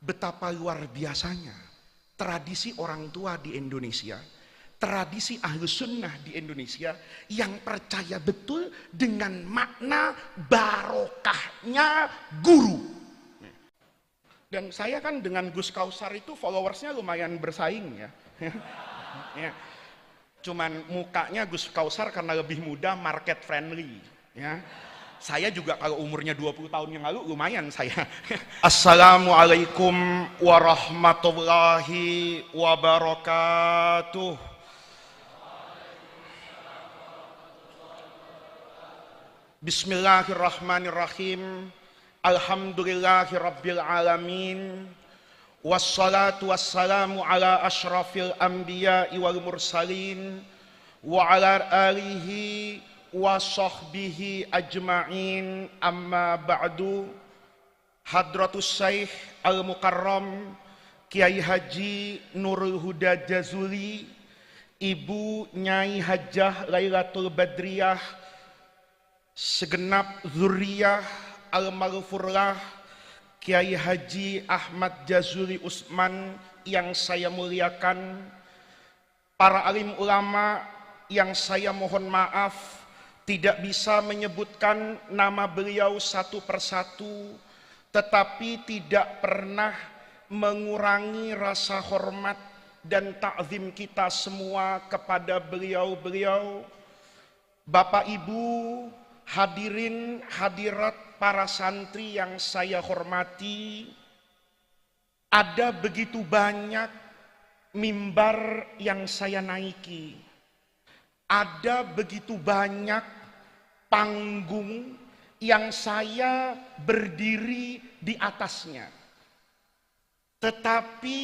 betapa luar biasanya tradisi orang tua di Indonesia, tradisi Ahlus Sunnah di Indonesia yang percaya betul dengan makna barokahnya guru. Dan saya kan dengan Gus Kausar itu followersnya lumayan bersaing ya. Ya. Cuman mukanya Gus Kausar karena lebih muda, market friendly ya. Saya juga kalau umurnya 20 tahun yang lalu lumayan saya. Assalamualaikum warahmatullahi wabarakatuh. Bismillahirrahmanirrahim. Alhamdulillahi rabbil alamin. Wassalatu wassalamu ala ashrafil anbiya'i wal mursalin wa ala alihi wa sahbihi ajma'in, amma ba'du. Hadratus Syekh Al-Mukarram Kiai Haji Nurul Huda Jazuli, Ibu Nyai Hajjah Lailatul Badriyah, segenap zuriyah Al-Maghfurlah Kiai Haji Ahmad Jazuli Usman yang saya muliakan, para alim ulama yang saya mohon maaf tidak bisa menyebutkan nama beliau satu persatu, tetapi tidak pernah mengurangi rasa hormat dan ta'zim kita semua kepada beliau-beliau. Bapak Ibu, hadirin hadirat para santri yang saya hormati, ada begitu banyak mimbar yang saya naiki. Ada begitu banyak panggung yang saya berdiri di atasnya. Tetapi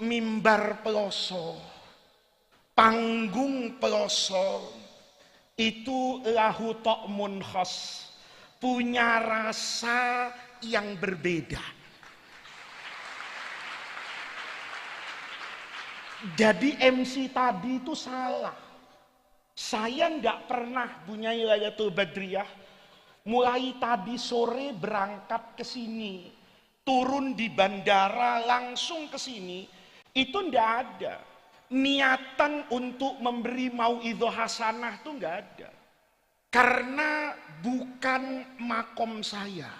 mimbar peloso, panggung peloso itu lahu ta'mun khas, punya rasa yang berbeda. Jadi MC tadi itu salah. Saya enggak pernah punya Lailatul Badriyah, mulai tadi sore berangkat ke sini, turun di bandara langsung ke sini, itu enggak ada niatan untuk memberi mauidhah hasanah, itu enggak ada. Karena bukan makom saya.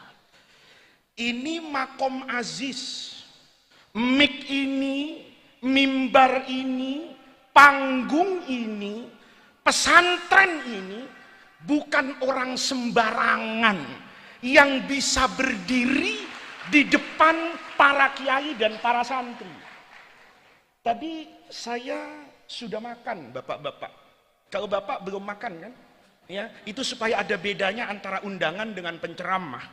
Ini makom aziz. Mik ini, mimbar ini, panggung ini, pesantren ini bukan orang sembarangan yang bisa berdiri di depan para kiai dan para santri. Tadi saya sudah makan, bapak-bapak. Kalau bapak belum makan kan? Ya, itu supaya ada bedanya antara undangan dengan penceramah.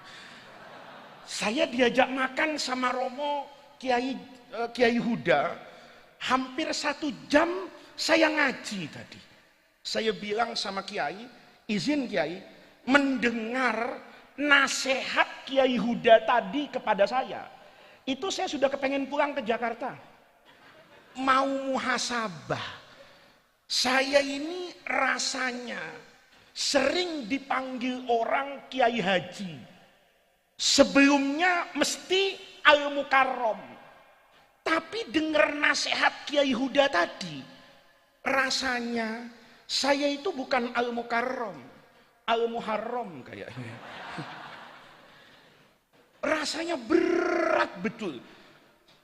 Saya diajak makan sama Romo Kiai Huda, hampir 1 jam saya ngaji tadi. Saya bilang sama Kiai, izin Kiai, mendengar nasihat Kiai Huda tadi kepada saya, itu saya sudah kepengen pulang ke Jakarta. Mau muhasabah. Saya ini rasanya sering dipanggil orang Kiai Haji. Sebelumnya mesti Al-Mukarram. Tapi dengar nasihat Kiai Huda tadi, rasanya saya itu bukan Al-Mukarram, Al-Muharram kayaknya. Rasanya berat betul.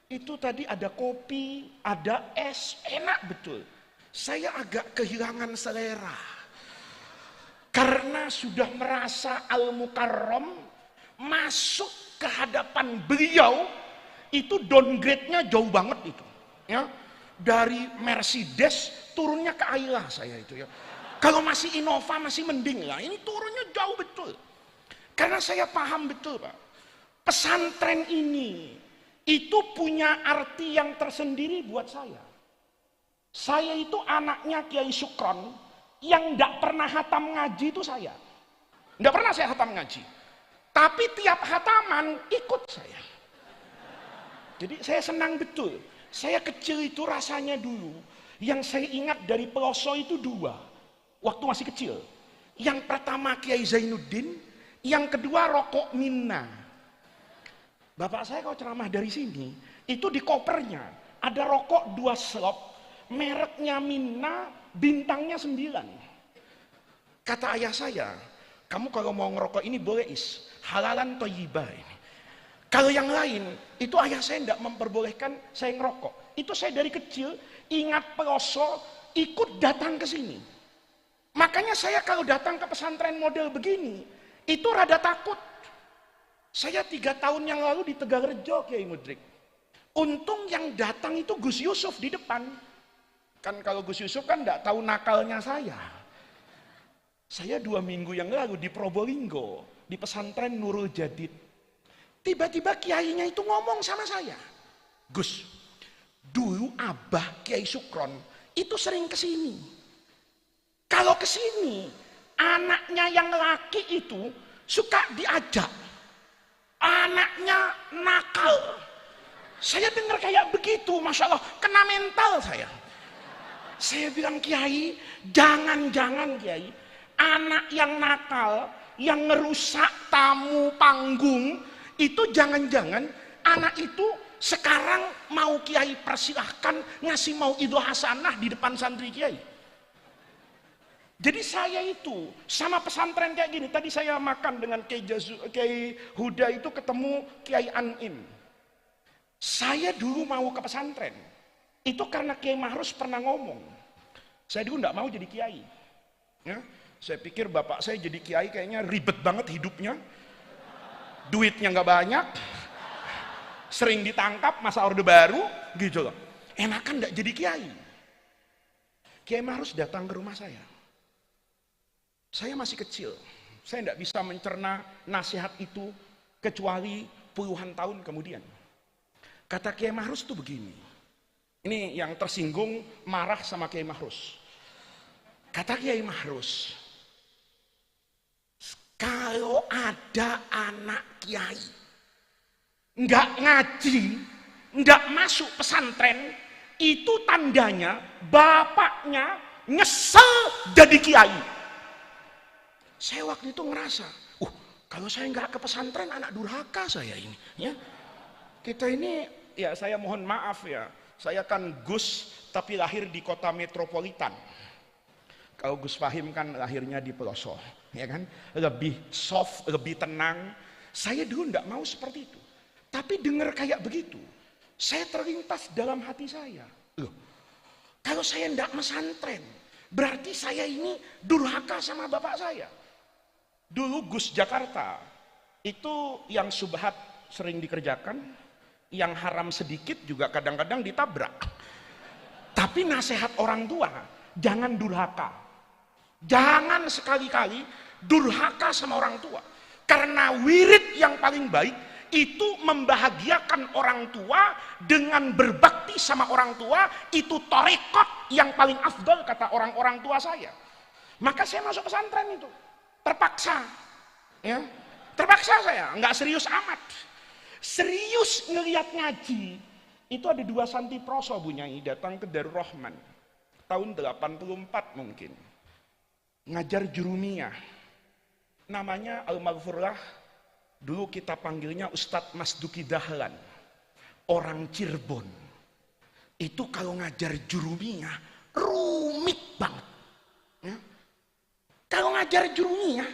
Itu tadi ada kopi, ada es, enak betul. Saya agak kehilangan selera. Karena sudah merasa Al-Mukarram, masuk ke hadapan beliau, itu downgrade-nya jauh banget itu. Ya. Dari Mercedes turunnya ke Ayla saya itu ya. Kalau masih Innova masih mending lah, ini turunnya jauh betul. Karena saya paham betul Pak, pesantren ini itu punya arti yang tersendiri buat saya. Saya itu anaknya Kiai Sukron yang tidak pernah hatam ngaji itu saya. Tidak pernah saya hatam ngaji. Tapi tiap hataman ikut saya. Jadi saya senang betul. Saya kecil itu rasanya dulu, yang saya ingat dari peloso itu 2, waktu masih kecil. Yang pertama Kiai Zainuddin, yang kedua Rokok Minna. Bapak saya kalau ceramah dari sini, itu di kopernya ada rokok 2 slop, mereknya Mina, bintangnya 9. Kata ayah saya, kamu kalau mau ngerokok ini boleh halalan thayyibah ini. Kalau yang lain, itu ayah saya tidak memperbolehkan saya ngerokok. Itu saya dari kecil ingat peloso, ikut datang ke sini. Makanya saya kalau datang ke pesantren model begini, itu rada takut. Saya 3 tahun yang lalu di Tegalrejo, Kiai Mudrik. Untung yang datang itu Gus Yusuf di depan. Kan kalau Gus Yusuf kan tidak tahu nakalnya saya. Saya 2 minggu yang lalu di Probolinggo, di pesantren Nurul Jadid. Tiba-tiba kiainya itu ngomong sama saya, Gus, dulu Abah Kiai Sukron itu sering kesini. Kalau kesini, anaknya yang laki itu suka diajak. Anaknya nakal. Saya dengar kayak begitu, Masya Allah, kena mental saya. Saya bilang, Kiai, jangan-jangan Kiai, anak yang nakal, yang ngerusak tamu panggung, itu jangan-jangan anak itu sekarang mau Kiai persilahkan ngasih mauidhah hasanah di depan santri Kiai. Jadi saya itu sama pesantren kayak gini. Tadi saya makan dengan Kiai Huda itu ketemu Kiai Anim. Saya dulu mau ke pesantren itu karena Kiai Mahrus pernah ngomong. Saya dulu nggak mau jadi kiai. Ya, saya pikir bapak saya jadi kiai kayaknya ribet banget hidupnya. Duitnya nggak banyak, sering ditangkap, masa orde baru, gitu loh. Enakan nggak jadi kiai. Kiai Mahrus datang ke rumah saya. Saya masih kecil, saya nggak bisa mencerna nasihat itu kecuali puluhan tahun kemudian. Kata Kiai Mahrus tuh begini. Ini yang tersinggung marah sama Kiai Mahrus. Kata Kiai Mahrus, kalau ada anak kiai nggak ngaji, nggak masuk pesantren, itu tandanya bapaknya nyesel jadi kiai. Saya waktu itu ngerasa, kalau saya nggak ke pesantren anak durhaka saya ini. Ya, kita ini, ya saya mohon maaf ya, saya kan Gus tapi lahir di kota metropolitan. Kalau Gus Fahim kan lahirnya di pelosok, ya kan? Lebih soft, lebih tenang. Saya dulu enggak mau seperti itu. Tapi dengar kayak begitu, saya terlintas dalam hati saya. Loh, kalau saya enggak mesantren, berarti saya ini durhaka sama bapak saya. Dulu Gus Jakarta, itu yang subhat sering dikerjakan, yang haram sedikit juga kadang-kadang ditabrak. Tapi nasihat orang tua, jangan durhaka. Jangan sekali-kali durhaka sama orang tua. Karena wirid yang paling baik itu membahagiakan orang tua dengan berbakti sama orang tua, itu torekot yang paling afdal kata orang-orang tua saya. Maka saya masuk pesantren itu. Terpaksa. Ya. Terpaksa saya, nggak serius amat. Serius ngelihat ngaji. Itu ada 2 santri proso Bu Nyai datang ke Darul Rahman. Tahun 84 mungkin. Ngajar jurumiyah, namanya Al-Maghfurlah, dulu kita panggilnya Ustadz Masduki Dahlan, orang Cirebon. Itu kalau ngajar jurumiyah rumit banget ya. Kalau ngajar jurumiyah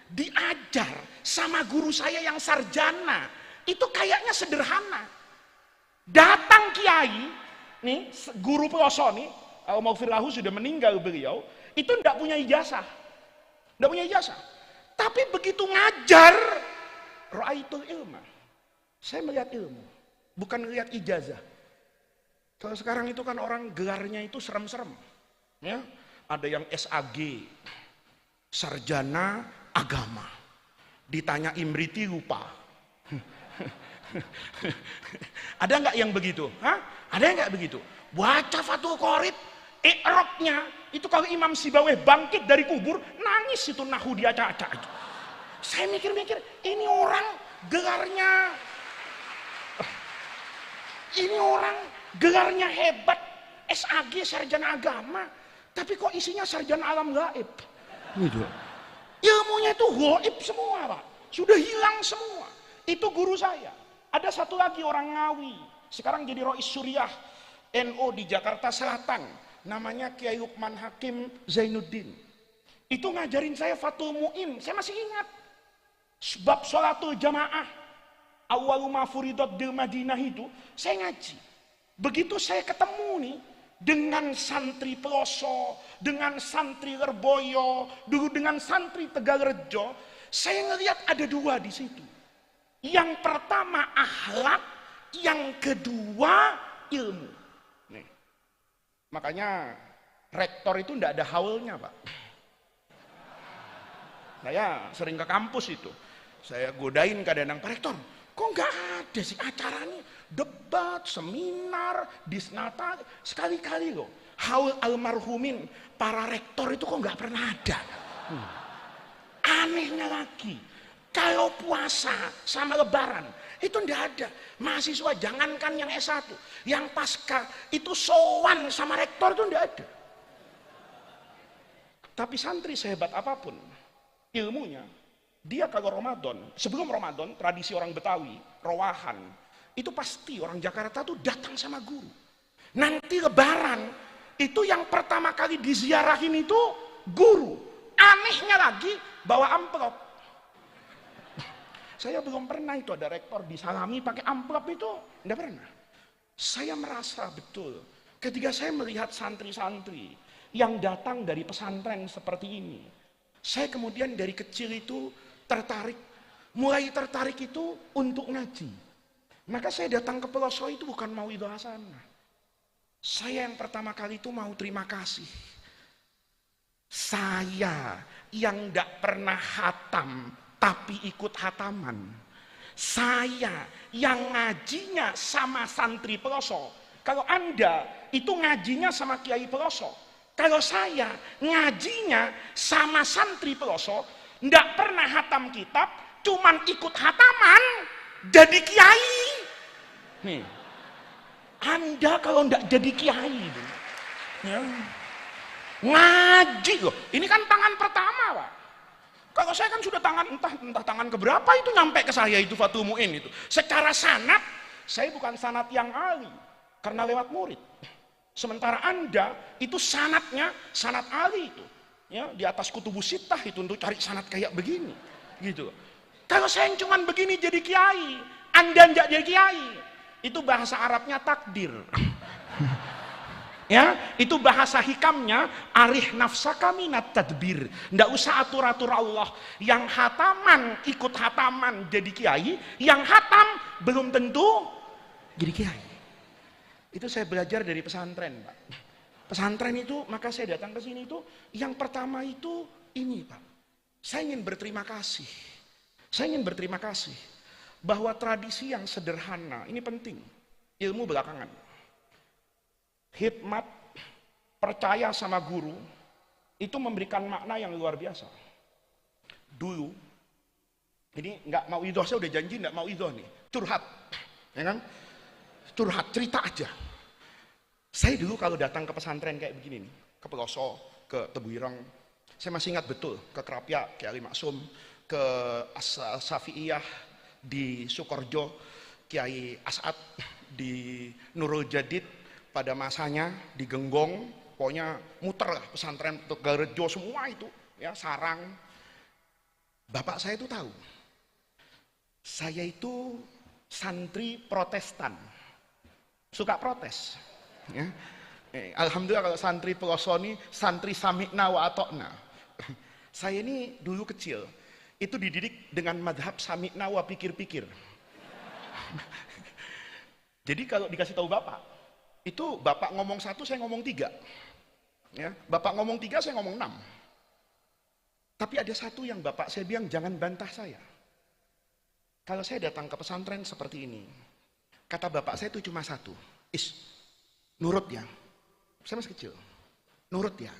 diajar sama guru saya yang sarjana, itu kayaknya sederhana. Datang kiai nih, guru pelosok nih, Al-Maghfirlahu sudah meninggal beliau, itu tidak punya ijazah. Tidak punya ijazah. Tapi begitu ngajar, ra'aitul ilma. Saya melihat ilmu, bukan melihat ijazah. Kalau sekarang itu kan orang gelarnya itu serem-serem. Ya, ada yang SAG, sarjana agama. Ditanya Imriti lupa. Ada nggak yang begitu? Hah? Ada nggak begitu? Baca Fathul Qorib, i'rabnya itu kalau Imam Sibaweh bangkit dari kubur, nangis itu nahu dia acak-acak. Saya mikir-mikir, ini orang gelarnya hebat, SAG sarjana agama, tapi kok isinya sarjana alam gaib. Gitu. Ilmunya itu gaib semua, Pak. Sudah hilang semua. Itu guru saya. Ada satu lagi orang Ngawi, sekarang jadi Rois Suriah NO di Jakarta Selatan, namanya Kiai Lukman Hakim Zainuddin. Itu ngajarin saya Fathul Mu'in, saya masih ingat. Sebab sholatul jamaah, awwalu ma furidat bil Madinah itu, saya ngaji. Begitu saya ketemu nih, dengan santri Peloso, dengan santri Lerboyo, dulu dengan santri Tegalrejo, saya ngelihat ada dua di situ. Yang pertama akhlak, yang kedua ilmu. Nih. Makanya rektor itu tidak ada haulnya, Pak. Saya sering ke kampus itu. Saya godain kadang-kadang, Pak Rektor, kok nggak ada sih acara nih? Debat, seminar, disnata, sekali-kali loh. Haul almarhumin, para rektor itu kok nggak pernah ada. Anehnya lagi, kalau puasa sama lebaran, itu nggak ada. Mahasiswa jangankan yang S1, yang pasca, itu sowan sama rektor itu nggak ada. Tapi santri sehebat apapun ilmunya, dia kalau Ramadan, sebelum Ramadan, tradisi orang Betawi, rowahan, itu pasti orang Jakarta tuh datang sama guru. Nanti lebaran, itu yang pertama kali diziarahin itu guru. Anehnya lagi, bawa amplop. Saya belum pernah itu ada rektor disalami pakai amplop itu, enggak pernah. Saya merasa betul, ketika saya melihat santri-santri yang datang dari pesantren seperti ini, saya kemudian dari kecil itu tertarik, mulai tertarik itu untuk ngaji. Maka saya datang ke Peloso itu bukan mau idul hasanah. Saya yang pertama kali itu mau terima kasih. Saya yang tidak pernah hatam, tapi ikut hataman. Saya yang ngajinya sama santri Peloso. Kalau Anda itu ngajinya sama Kiai Peloso. Kalau saya ngajinya sama santri Peloso, tidak pernah hatam kitab, cuman ikut hataman, jadi kiai. Nih, Anda kalau tidak jadi kiai, ya, ngaji loh. Ini kan tangan pertama, Pak. Kalau saya kan sudah tangan entah tangan keberapa itu nyampe ke saya itu Fathul Mu'in itu. Secara sanad, saya bukan sanad yang ali karena lewat murid. Sementara Anda itu sanadnya sanad ali itu. Ya, di atas kutubus sittah itu untuk cari sanad kayak begini. Gitu. Kalau saya yang cuman begini jadi kiai, Anda enggak jadi kiai. Itu bahasa Arabnya takdir. Ya, itu bahasa hikamnya arih nafsaka minat tadbir. Nggak usah atur-atur Allah. Yang hataman ikut hataman jadi kiai, yang hatam belum tentu jadi kiai. Itu saya belajar dari pesantren, Pak. Pesantren itu, maka saya datang ke sini itu, yang pertama itu ini, Pak. Saya ingin berterima kasih. Saya ingin berterima kasih bahwa tradisi yang sederhana ini penting. Ilmu belakangan. Hikmat, percaya sama guru, itu memberikan makna yang luar biasa. Dulu, ini nggak mau idoh, saya udah janji nggak mau idoh nih, curhat, ya kan? Curhat, cerita aja. Saya dulu kalau datang ke pesantren kayak begini nih, ke Peloso, ke Tebuireng, saya masih ingat betul, ke Kerapia, ke Ali Maksum, ke As-Safi'iyah di Sukorjo, Kiai As'ad di Nurul Jadid, pada masanya di Genggong, pokoknya muter lah pesantren Tegalrejo semua itu, ya sarang. Bapak saya itu tahu, saya itu santri Protestan, suka protes. Ya. Alhamdulillah kalau santri Peloso ini santri sami'na wa atokna. Saya ini dulu kecil itu dididik dengan madhab sami'na wa pikir-pikir. Jadi kalau dikasih tahu bapak, itu bapak ngomong 1, saya ngomong 3. Ya, bapak ngomong 3, saya ngomong 6. Tapi ada satu yang bapak saya bilang, jangan bantah saya. Kalau saya datang ke pesantren seperti ini, kata bapak saya itu cuma 1, nurut ya. Saya masih kecil, nurut ya.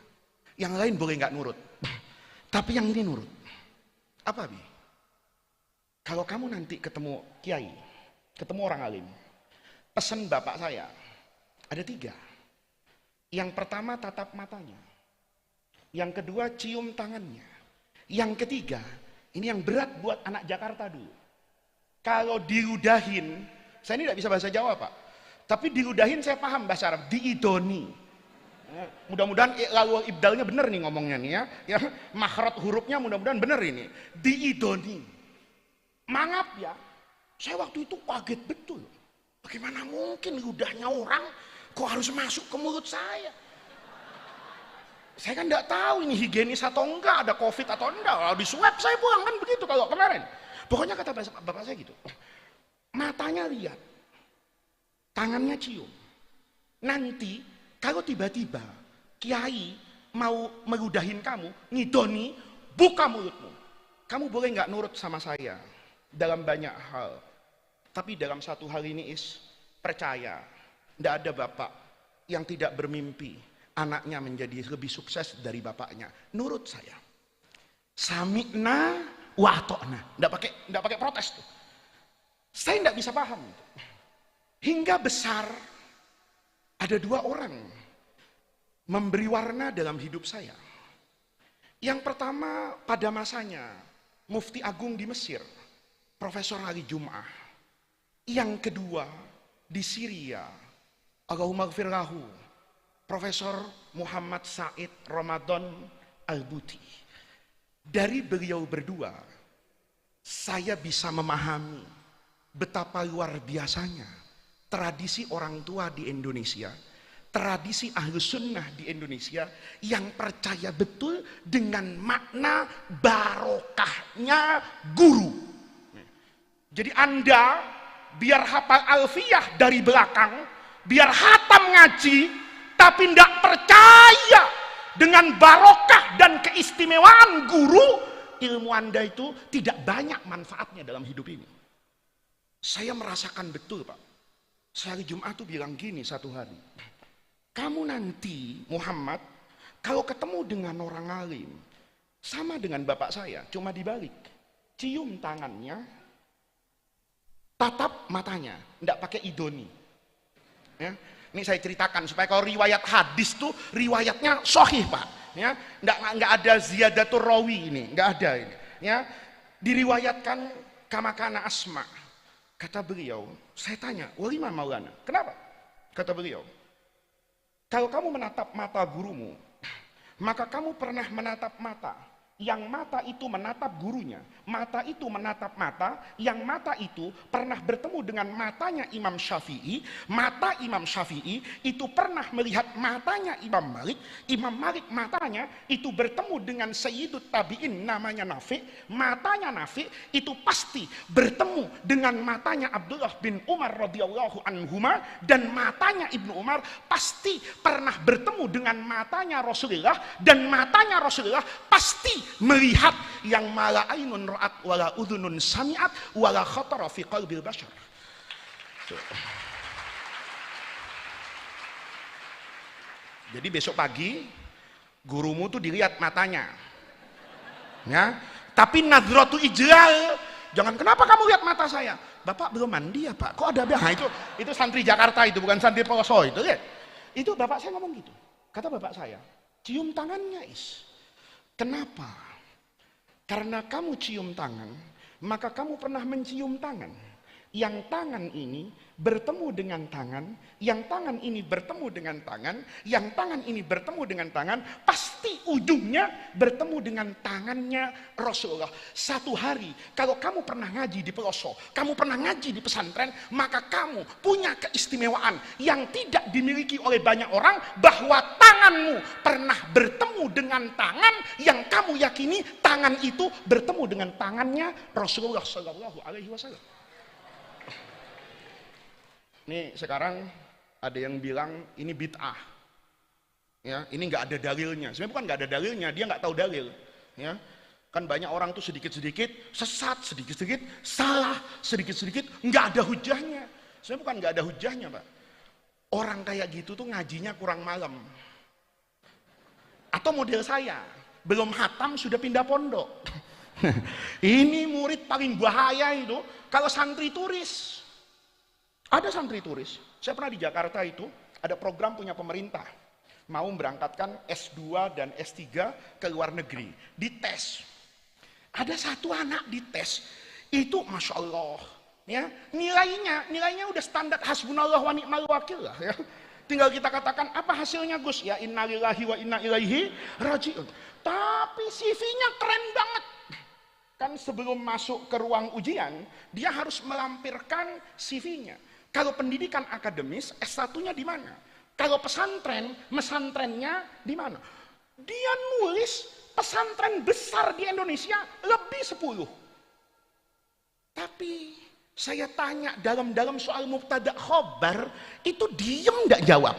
Yang lain boleh nggak nurut, tapi yang ini nurut. Apa, Bi? Kalau kamu nanti ketemu kiai, ketemu orang alim, pesan bapak saya, ada 3. Yang pertama tatap matanya. Yang kedua cium tangannya. Yang ketiga, ini yang berat buat anak Jakarta dulu. Kalau diludahin, saya ini tidak bisa bahasa Jawa Pak, tapi diludahin saya paham bahasa Arab, diidoni. Mudah-mudahan lalu ibdalnya benar nih ngomongnya nih ya, makhraj hurufnya mudah-mudahan benar ini, diidoni. Mangap ya, saya waktu itu kaget betul. Bagaimana mungkin ludahnya orang kok harus masuk ke mulut saya? Saya kan tidak tahu ini higienis atau enggak, ada covid atau enggak. Kalau di swab saya pulang kan begitu kalau kemarin. Pokoknya kata bapak saya gitu, matanya lihat, tangannya cium. Nanti kalau tiba-tiba kiai mau meludahin kamu, ngidoni, buka mulutmu. Kamu boleh nggak nurut sama saya dalam banyak hal, tapi dalam satu hal ini percaya, tidak ada bapak yang tidak bermimpi anaknya menjadi lebih sukses dari bapaknya. Nurut saya. Sami'na wa ata'na. Enggak pakai protes tuh. Saya enggak bisa paham. Hingga besar ada dua orang memberi warna dalam hidup saya. Yang pertama pada masanya Mufti Agung di Mesir, Profesor Ali Jum'ah. Yang kedua di Syria, Allahumma gfir lahu, Profesor Muhammad Said Ramadan Al-Buti. Dari beliau berdua, saya bisa memahami betapa luar biasanya tradisi orang tua di Indonesia, tradisi Ahlus Sunnah di Indonesia yang percaya betul dengan makna barokahnya guru. Jadi Anda biar hafal alfiyah dari belakang, biar hatam ngaji, tapi tidak percaya dengan barokah dan keistimewaan guru, ilmu Anda itu tidak banyak manfaatnya dalam hidup ini. Saya merasakan betul Pak. Sehari Jumat tuh bilang gini satu hari, kamu nanti Muhammad kalau ketemu dengan orang alim sama dengan bapak saya, cuma dibalik, cium tangannya, tatap matanya, tidak pakai idoni. Ya. Ini saya ceritakan supaya kalau riwayat hadis tuh riwayatnya sahih Pak. Ya, enggak ada ziyadatur rawi ini, enggak ada ini. Ya, diriwayatkan kama kana Asma. Kata beliau, saya tanya, "Walima Maulana?" Kenapa? Kata beliau, "Kalau kamu menatap mata gurumu, maka kamu pernah menatap mata. Yang mata itu menatap gurunya, mata itu menatap mata, yang mata itu pernah bertemu dengan matanya Imam Syafi'i, mata Imam Syafi'i itu pernah melihat matanya Imam Malik matanya itu bertemu dengan Sayyidut Tabi'in namanya Nafi', matanya Nafi' itu pasti bertemu dengan matanya Abdullah bin Umar radhiyallahu anhuma, dan matanya Ibnu Umar pasti pernah bertemu dengan matanya Rasulullah, dan matanya Rasulullah pasti melihat yang mala ainun ra'at wala udhunun sami'at wala khatara fi qalbil bashar." Jadi besok pagi gurumu tuh dilihat matanya. Ya, tapi nadratu ijlal, jangan, "Kenapa kamu lihat mata saya?" "Bapak belum mandi ya Pak, kok ada nah, itu santri Jakarta itu, bukan santri Poso itu ya. Itu bapak saya ngomong gitu. Kata bapak saya, "Cium tangannya Kenapa? Karena kamu cium tangan, maka kamu pernah mencium tangan. Yang tangan ini bertemu dengan tangan, yang tangan ini bertemu dengan tangan, yang tangan ini bertemu dengan tangan, pasti ujungnya bertemu dengan tangannya Rasulullah. Satu hari, kalau kamu pernah ngaji di pelosok, kamu pernah ngaji di pesantren, maka kamu punya keistimewaan yang tidak dimiliki oleh banyak orang, bahwa tanganmu pernah bertemu dengan tangan yang kamu yakini tangan itu bertemu dengan tangannya Rasulullah Shallallahu Alaihi Wasallam." Nih sekarang ada yang bilang ini bid'ah, ya ini nggak ada dalilnya. Sebenarnya bukan nggak ada dalilnya, dia nggak tahu dalil. Ya kan banyak orang tuh sedikit-sedikit sesat, sedikit-sedikit salah, sedikit-sedikit nggak ada hujahnya. Sebenarnya bukan nggak ada hujahnya Pak. Orang kayak gitu tuh ngajinya kurang malam. Atau model saya, belum hatam sudah pindah pondok. Ini murid paling bahaya itu kalau santri turis. Ada santri turis. Saya pernah di Jakarta itu, ada program punya pemerintah. Mau berangkatkan S2 dan S3 ke luar negeri. Dites. Ada satu anak dites. Itu Masya Allah. Ya, nilainya udah standar hasbunallah wa ni'mal wakil lah ya. Tinggal kita katakan apa hasilnya Gus? Ya innalillahi wa inna ilaihi rajiun. Tapi CV-nya keren banget. Kan sebelum masuk ke ruang ujian, dia harus melampirkan CV-nya. Kalau pendidikan akademis, S1-nya di mana? Kalau pesantren, mesantrennya di mana? Dia nulis pesantren besar di Indonesia lebih 10. Tapi saya tanya dalam soal mubtada khobar, itu diem nggak jawab.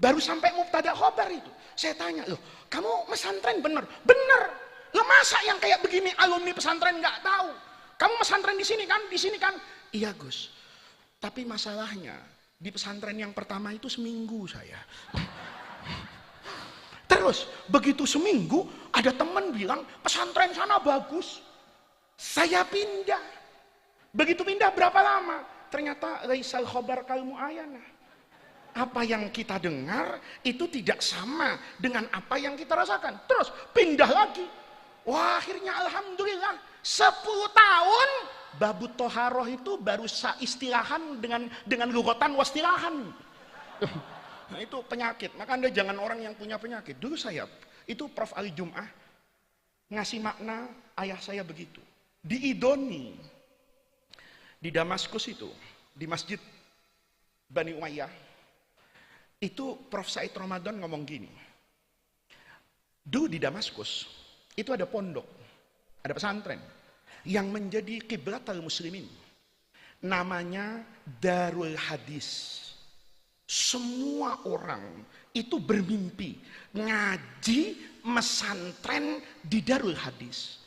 Baru sampai mubtada khobar itu, saya tanya, loh, kamu pesantren bener? Bener. Loh masa yang kayak begini alumni pesantren nggak tahu? Kamu pesantren di sini kan? Di sini kan? Iya Gus. Tapi masalahnya di pesantren yang pertama itu seminggu saya. Terus begitu seminggu ada teman bilang pesantren sana bagus. Saya pindah. Begitu pindah berapa lama? Ternyata laisal khobar kal muayyanah. Apa yang kita dengar itu tidak sama dengan apa yang kita rasakan. Terus pindah lagi. Wah, akhirnya alhamdulillah 10 tahun babut toharoh itu baru istilahan dengan lugotan wastilahan. Nah, itu penyakit. Maka Anda jangan orang yang punya penyakit. Dulu saya itu Prof Ali Jum'ah ngasih makna ayah saya begitu. Diidoni di Damaskus itu, di Masjid Bani Umayyah, itu Prof. Said Ramadan ngomong gini, dulu di Damaskus, itu ada pondok, ada pesantren, yang menjadi kiblat al-muslimin. Namanya Darul Hadis. Semua orang itu bermimpi ngaji mesantren di Darul Hadis.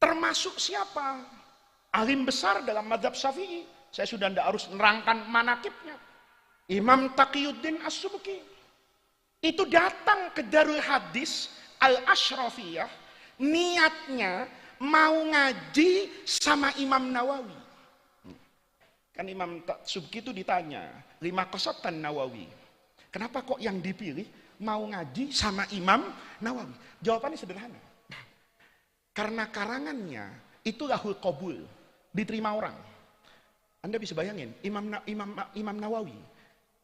Termasuk siapa? Alim besar dalam mazhab Syafi'i. Saya sudah tidak harus menerangkan manakibnya. Imam Taqiyuddin As-Subki. Itu datang ke Darul Hadis Al-Ashrafiyah. Niatnya mau ngaji sama Imam Nawawi. Kan Imam Subki itu ditanya, 5 qasatan Nawawi. Kenapa kok yang dipilih mau ngaji sama Imam Nawawi? Jawabannya sederhana. Karena karangannya itu lahul qabul. Diterima orang. Anda bisa bayangin, Imam Nawawi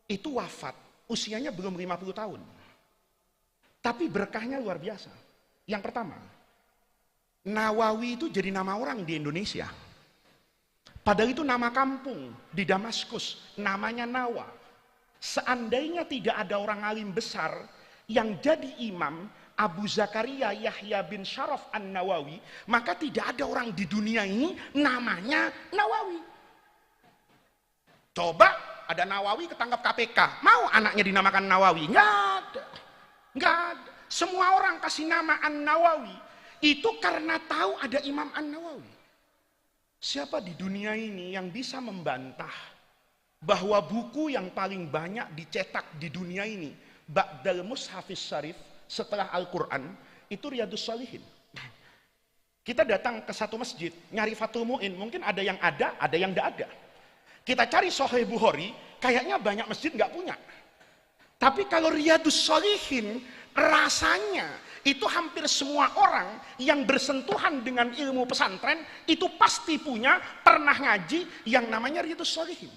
itu wafat usianya belum 50 tahun. Tapi berkahnya luar biasa. Yang pertama, Nawawi itu jadi nama orang di Indonesia. Padahal itu nama kampung di Damaskus, namanya Nawa. Seandainya tidak ada orang alim besar yang jadi imam, Abu Zakaria Yahya bin Syaraf An-Nawawi, maka tidak ada orang di dunia ini namanya Nawawi. Coba ada Nawawi ketangkap KPK, mau anaknya dinamakan Nawawi? Nggak ada. Nggak ada. Semua orang kasih nama An-Nawawi itu karena tahu ada Imam An-Nawawi. Siapa di dunia ini yang bisa membantah bahwa buku yang paling banyak dicetak di dunia ini ba'dal mushafis syarif, setelah Al-Quran, itu Riyadhus Shalihin. Kita datang ke satu masjid, nyari Fathul Mu'in, mungkin ada yang tidak ada. Kita cari Sahih Bukhari, kayaknya banyak masjid nggak punya. Tapi kalau Riyadhus Shalihin, rasanya itu hampir semua orang yang bersentuhan dengan ilmu pesantren, itu pasti punya, pernah ngaji yang namanya Riyadhus Shalihin.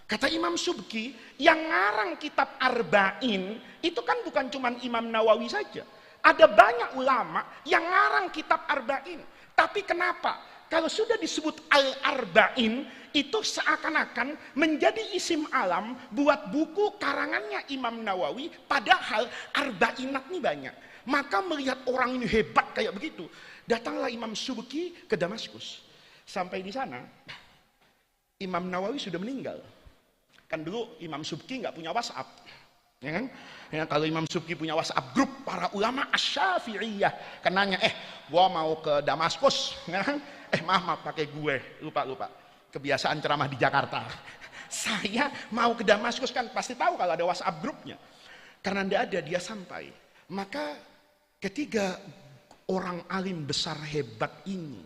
Kata Imam Subki, yang ngarang kitab Arba'in, itu kan bukan cuma Imam Nawawi saja. Ada banyak ulama yang ngarang kitab Arba'in. Tapi kenapa? Kalau sudah disebut Al-Arba'in, itu seakan-akan menjadi isim alam buat buku karangannya Imam Nawawi, padahal Arba'inat ini banyak. Maka melihat orang ini hebat kayak begitu, datanglah Imam Subki ke Damaskus. Sampai di sana, Imam Nawawi sudah meninggal. Kan dulu Imam Subki nggak punya WhatsApp, ya kan? Ya, kalau Imam Subki punya WhatsApp grup para ulama Asy-Syafi'iyah, kan nanya, gua mau ke Damaskus, ya kan? Maaf pakai gue, lupa. Kebiasaan ceramah di Jakarta. Saya mau ke Damaskus, kan pasti tahu kalau ada WhatsApp grupnya. Karena tidak ada, dia sampai. Maka ketiga orang alim besar hebat ini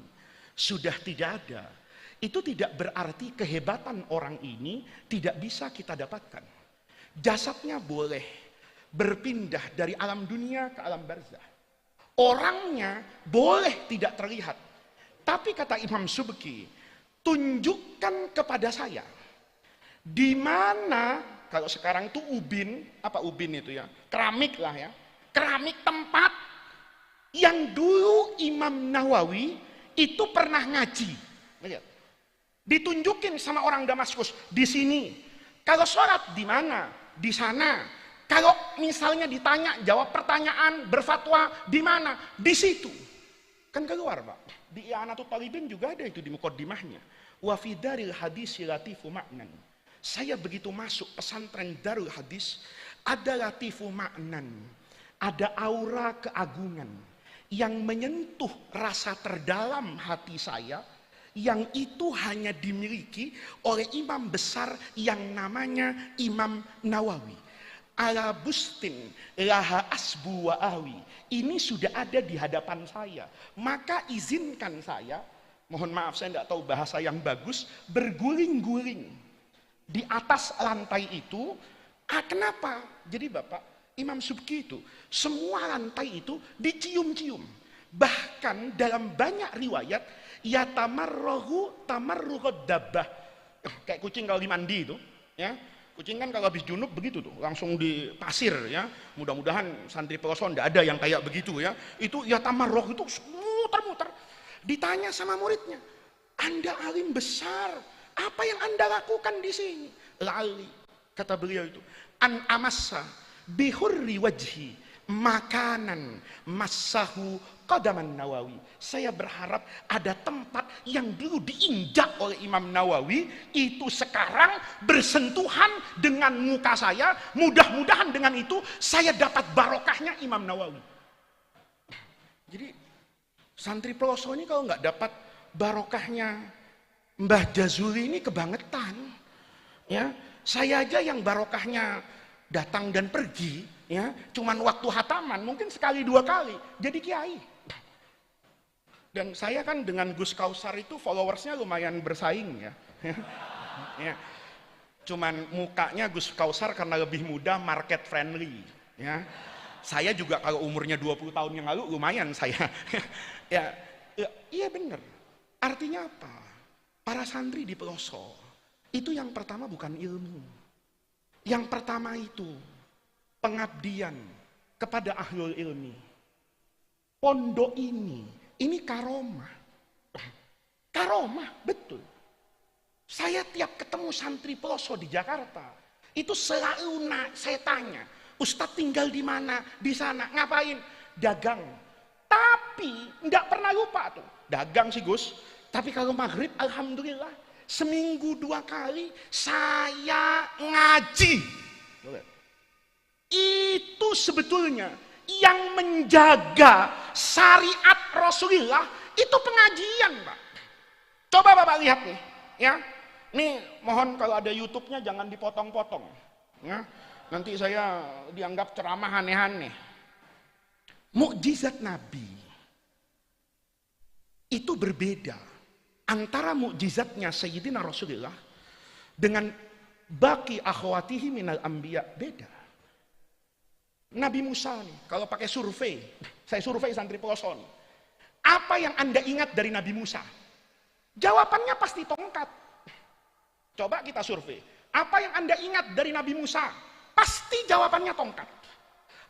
sudah tidak ada, itu tidak berarti kehebatan orang ini tidak bisa kita dapatkan. Jasadnya boleh berpindah dari alam dunia ke alam barzah. Orangnya boleh tidak terlihat. Tapi kata Imam Subki, tunjukkan kepada saya di mana, kalau sekarang tuh ubin, apa ubin itu ya, keramik lah ya, keramik tempat yang dulu Imam Nawawi itu pernah ngaji. Lihat, ditunjukin sama orang Damaskus, di sini. Kalau sholat di mana? Di sana. Kalau misalnya ditanya, jawab pertanyaan, berfatwa di mana? Di situ. Kan keluar, Pak. Di I'anatul Talibin juga ada itu di muqaddimahnya. Wa fi daril hadis latifu ma'nan. Saya begitu masuk pesantren Darul Hadis, ada latifu ma'nan. Ada aura keagungan yang menyentuh rasa terdalam hati saya, yang itu hanya dimiliki oleh imam besar yang namanya Imam Nawawi. Ala bustin laha asbu wa ahwi. Ini sudah ada di hadapan saya. Maka izinkan saya, mohon maaf saya tidak tahu bahasa yang bagus, berguling-guling di atas lantai itu. Kenapa? Jadi Bapak, Imam Subki itu, semua lantai itu dicium-cium. Bahkan dalam banyak riwayat, ya tamarrohu tamarruhud dabbah. Kayak kucing kalau dimandi itu, ya. Kucing kan kalau habis junub begitu tuh, langsung di pasir ya. Mudah-mudahan santri Peloso tidak ada yang kayak begitu ya. Itu ya tamarroh itu muter-muter. Ditanya sama muridnya, Anda alim besar, apa yang Anda lakukan di sini? Lali, kata beliau itu, an amassa bihurri wajhi makanan massahu qadaman Nawawi. Saya berharap ada tempat yang dulu diinjak oleh Imam Nawawi, itu sekarang bersentuhan dengan muka saya. Mudah-mudahan dengan itu saya dapat barokahnya Imam Nawawi. Jadi santri Peloso ini kalau nggak dapat barokahnya Mbah Jazuli ini kebangetan. Ya, saya aja yang barokahnya datang dan pergi, ya, cuman waktu hataman mungkin sekali dua kali jadi kiai. Dan saya kan dengan Gus Kausar itu followersnya lumayan bersaing ya. Ya. Cuman mukanya Gus Kausar karena lebih muda, market friendly ya. Saya juga kalau umurnya 20 tahun yang lalu lumayan saya. Ya, iya bener. Artinya apa? Para santri di Peloso itu yang pertama bukan ilmu. Yang pertama itu pengabdian kepada ahlul ilmi. Pondok ini karomah. Karomah, betul. Saya tiap ketemu santri Peloso di Jakarta, itu selalu saya tanya, Ustadz tinggal di mana? Di sana, ngapain? Dagang. Tapi nggak pernah lupa tuh, dagang sih Gus. Tapi kalau maghrib, alhamdulillah, seminggu 2 kali saya ngaji. Itu sebetulnya yang menjaga syariat Rasulullah itu pengajian, Pak. Coba Bapak lihat nih, ya. Nih mohon kalau ada YouTube-nya jangan dipotong-potong, ya. Nanti saya dianggap ceramah aneh-aneh. Mukjizat Nabi itu berbeda antara mukjizatnya Sayyidina Rasulullah dengan baki akhwatihi minal anbiya, beda. Nabi Musa nih, kalau pakai survei, saya survei santri Peloso nih, apa yang Anda ingat dari Nabi Musa? Jawabannya pasti tongkat. Coba kita survei, apa yang Anda ingat dari Nabi Musa? Pasti jawabannya tongkat.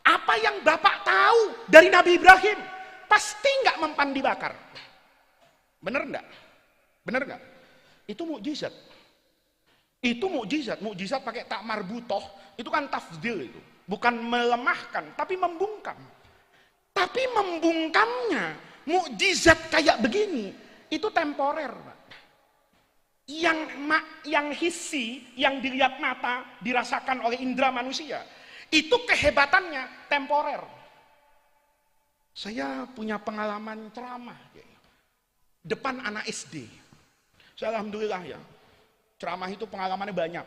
Apa yang Bapak tahu dari Nabi Ibrahim? Pasti nggak mempan dibakar. Bener nggak? Bener nggak? Itu mukjizat. Itu mukjizat. Mukjizat pakai tak marbutoh, itu kan tafdil itu. Bukan melemahkan, tapi membungkam. Tapi membungkamnya, mukjizat kayak begini, itu temporer, Pak. Yang hissi, yang dilihat mata, dirasakan oleh indera manusia, itu kehebatannya temporer. Saya punya pengalaman ceramah depan anak SD. Saya alhamdulillah ya, ceramah itu pengalamannya banyak.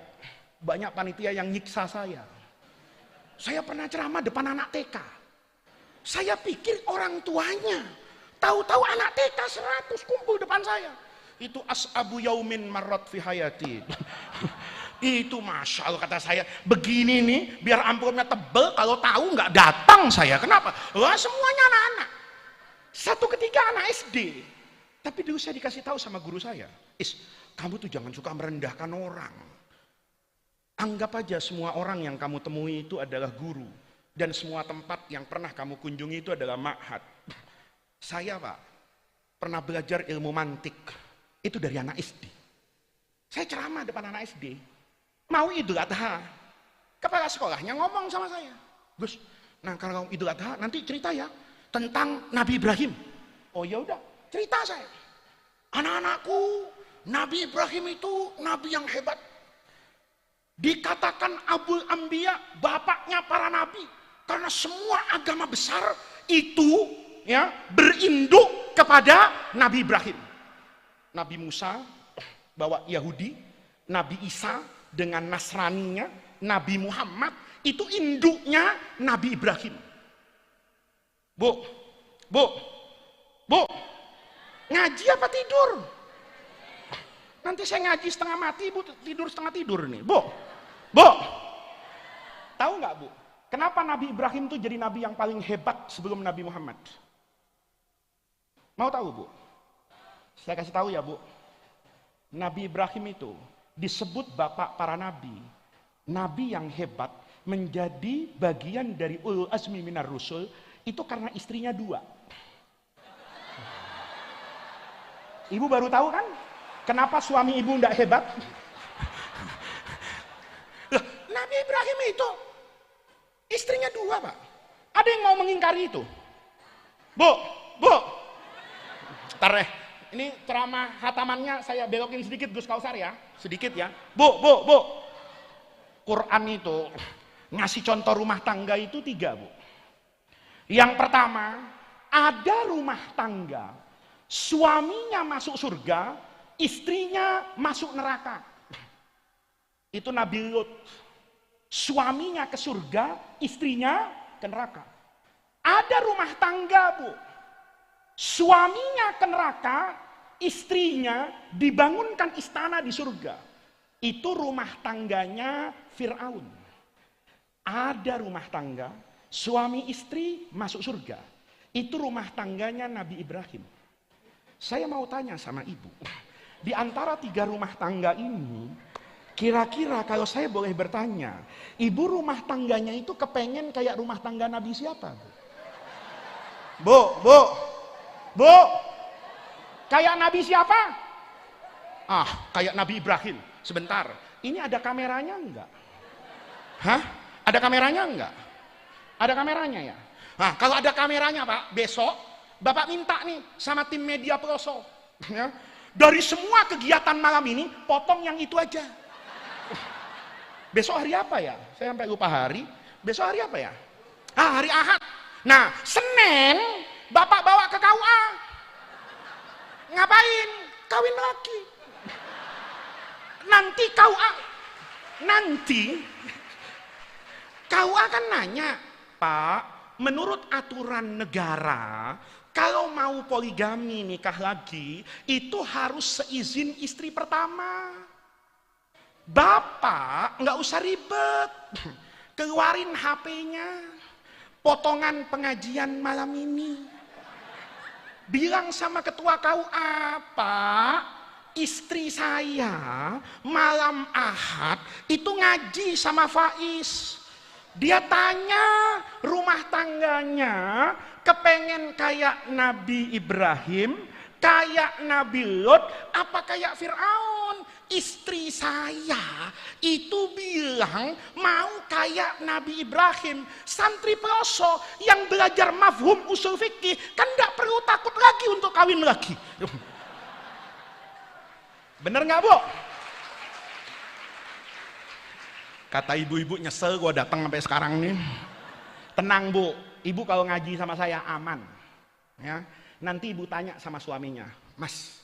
Banyak panitia yang nyiksa saya. Saya pernah ceramah depan anak TK. Saya pikir orang tuanya. Tahu-tahu anak TK 100 kumpul depan saya. Itu as'abu yaumin marrat fi hayati. Itu Masya Allah kata saya. Begini nih, biar amplopnya tebel, kalau tahu nggak datang saya. Kenapa? Wah semuanya anak-anak. Satu ketika anak SD. Tapi dulu saya dikasih tahu sama guru saya, kamu tuh jangan suka merendahkan orang. Anggap aja semua orang yang kamu temui itu adalah guru. Dan semua tempat yang pernah kamu kunjungi itu adalah ma'had. Saya Pak, pernah belajar ilmu mantik. Itu dari anak SD. Saya ceramah depan anak SD. Mau Idul Adha. Kepala sekolahnya ngomong sama saya. Gus, nah kalau Idul Adha nanti cerita ya tentang Nabi Ibrahim. Oh ya udah, cerita saya. Anak-anakku, Nabi Ibrahim itu nabi yang hebat. Dikatakan Abul Anbiya, bapaknya para nabi. Karena semua agama besar itu ya berinduk kepada Nabi Ibrahim. Nabi Musa bawa Yahudi, Nabi Isa dengan Nasraninya, Nabi Muhammad itu induknya Nabi Ibrahim. Bu, ngaji apa tidur? Nanti saya ngaji setengah mati, Bu tidur setengah tidur nih. Bu, tahu nggak Bu? Kenapa Nabi Ibrahim itu jadi nabi yang paling hebat sebelum Nabi Muhammad? Mau tahu Bu? Saya kasih tahu ya Bu. Nabi Ibrahim itu disebut bapak para nabi. Nabi yang hebat menjadi bagian dari ulul azmi minar rusul itu karena istrinya 2. Ibu baru tahu kan? Kenapa suami ibu tidak hebat? Nabi Ibrahim itu istrinya 2 Pak. Ada yang mau mengingkari itu? Bu. Ntar ini ceramah hatamannya saya belokin sedikit Gus Kausar ya. Sedikit ya. Bu. Quran itu ngasih contoh rumah tangga itu 3 Bu. Yang pertama, ada rumah tangga suaminya masuk surga, istrinya masuk neraka. Itu Nabi Lut. Suaminya ke surga, istrinya ke neraka. Ada rumah tangga Bu, suaminya ke neraka, istrinya dibangunkan istana di surga. Itu rumah tangganya Fir'aun. Ada rumah tangga suami istri masuk surga. Itu rumah tangganya Nabi Ibrahim. Saya mau tanya sama ibu, di antara 3 rumah tangga ini, kira-kira kalau saya boleh bertanya, ibu rumah tangganya itu kepengen kayak rumah tangga Nabi siapa? Bu, kayak Nabi siapa? Kayak Nabi Ibrahim. Sebentar, ini ada kameranya enggak? Hah? Ada kameranya enggak? Ada kameranya ya? Kalau ada kameranya Pak, besok Bapak minta nih sama tim media Peloso, ya, dari semua kegiatan malam ini potong yang itu aja. Besok hari apa ya? Saya sampai lupa hari. Besok hari apa ya? Hari Ahad. Nah, Senin Bapak bawa ke KUA. Ngapain? Kawin lagi. Nanti KUA kan nanya, Pak, menurut aturan negara, kalau mau poligami nikah lagi, itu harus seizin istri pertama. Bapak nggak usah ribet, keluarin HP-nya, potongan pengajian malam ini. Bilang sama ketua KUA, Pak, istri saya malam Ahad itu ngaji sama Faiz. Dia tanya rumah tangganya kepengen kayak Nabi Ibrahim, kayak Nabi Lot, apa kayak Fir'aun? Istri saya itu bilang mau kayak Nabi Ibrahim. Santri Peloso yang belajar mafhum usul fikih kan gak perlu takut lagi untuk kawin lagi. Bener gak Bu? Kata ibu-ibu nyesel gue datang sampai sekarang nih. Tenang Bu, ibu kalau ngaji sama saya aman. Ya, nanti ibu tanya sama suaminya, Mas,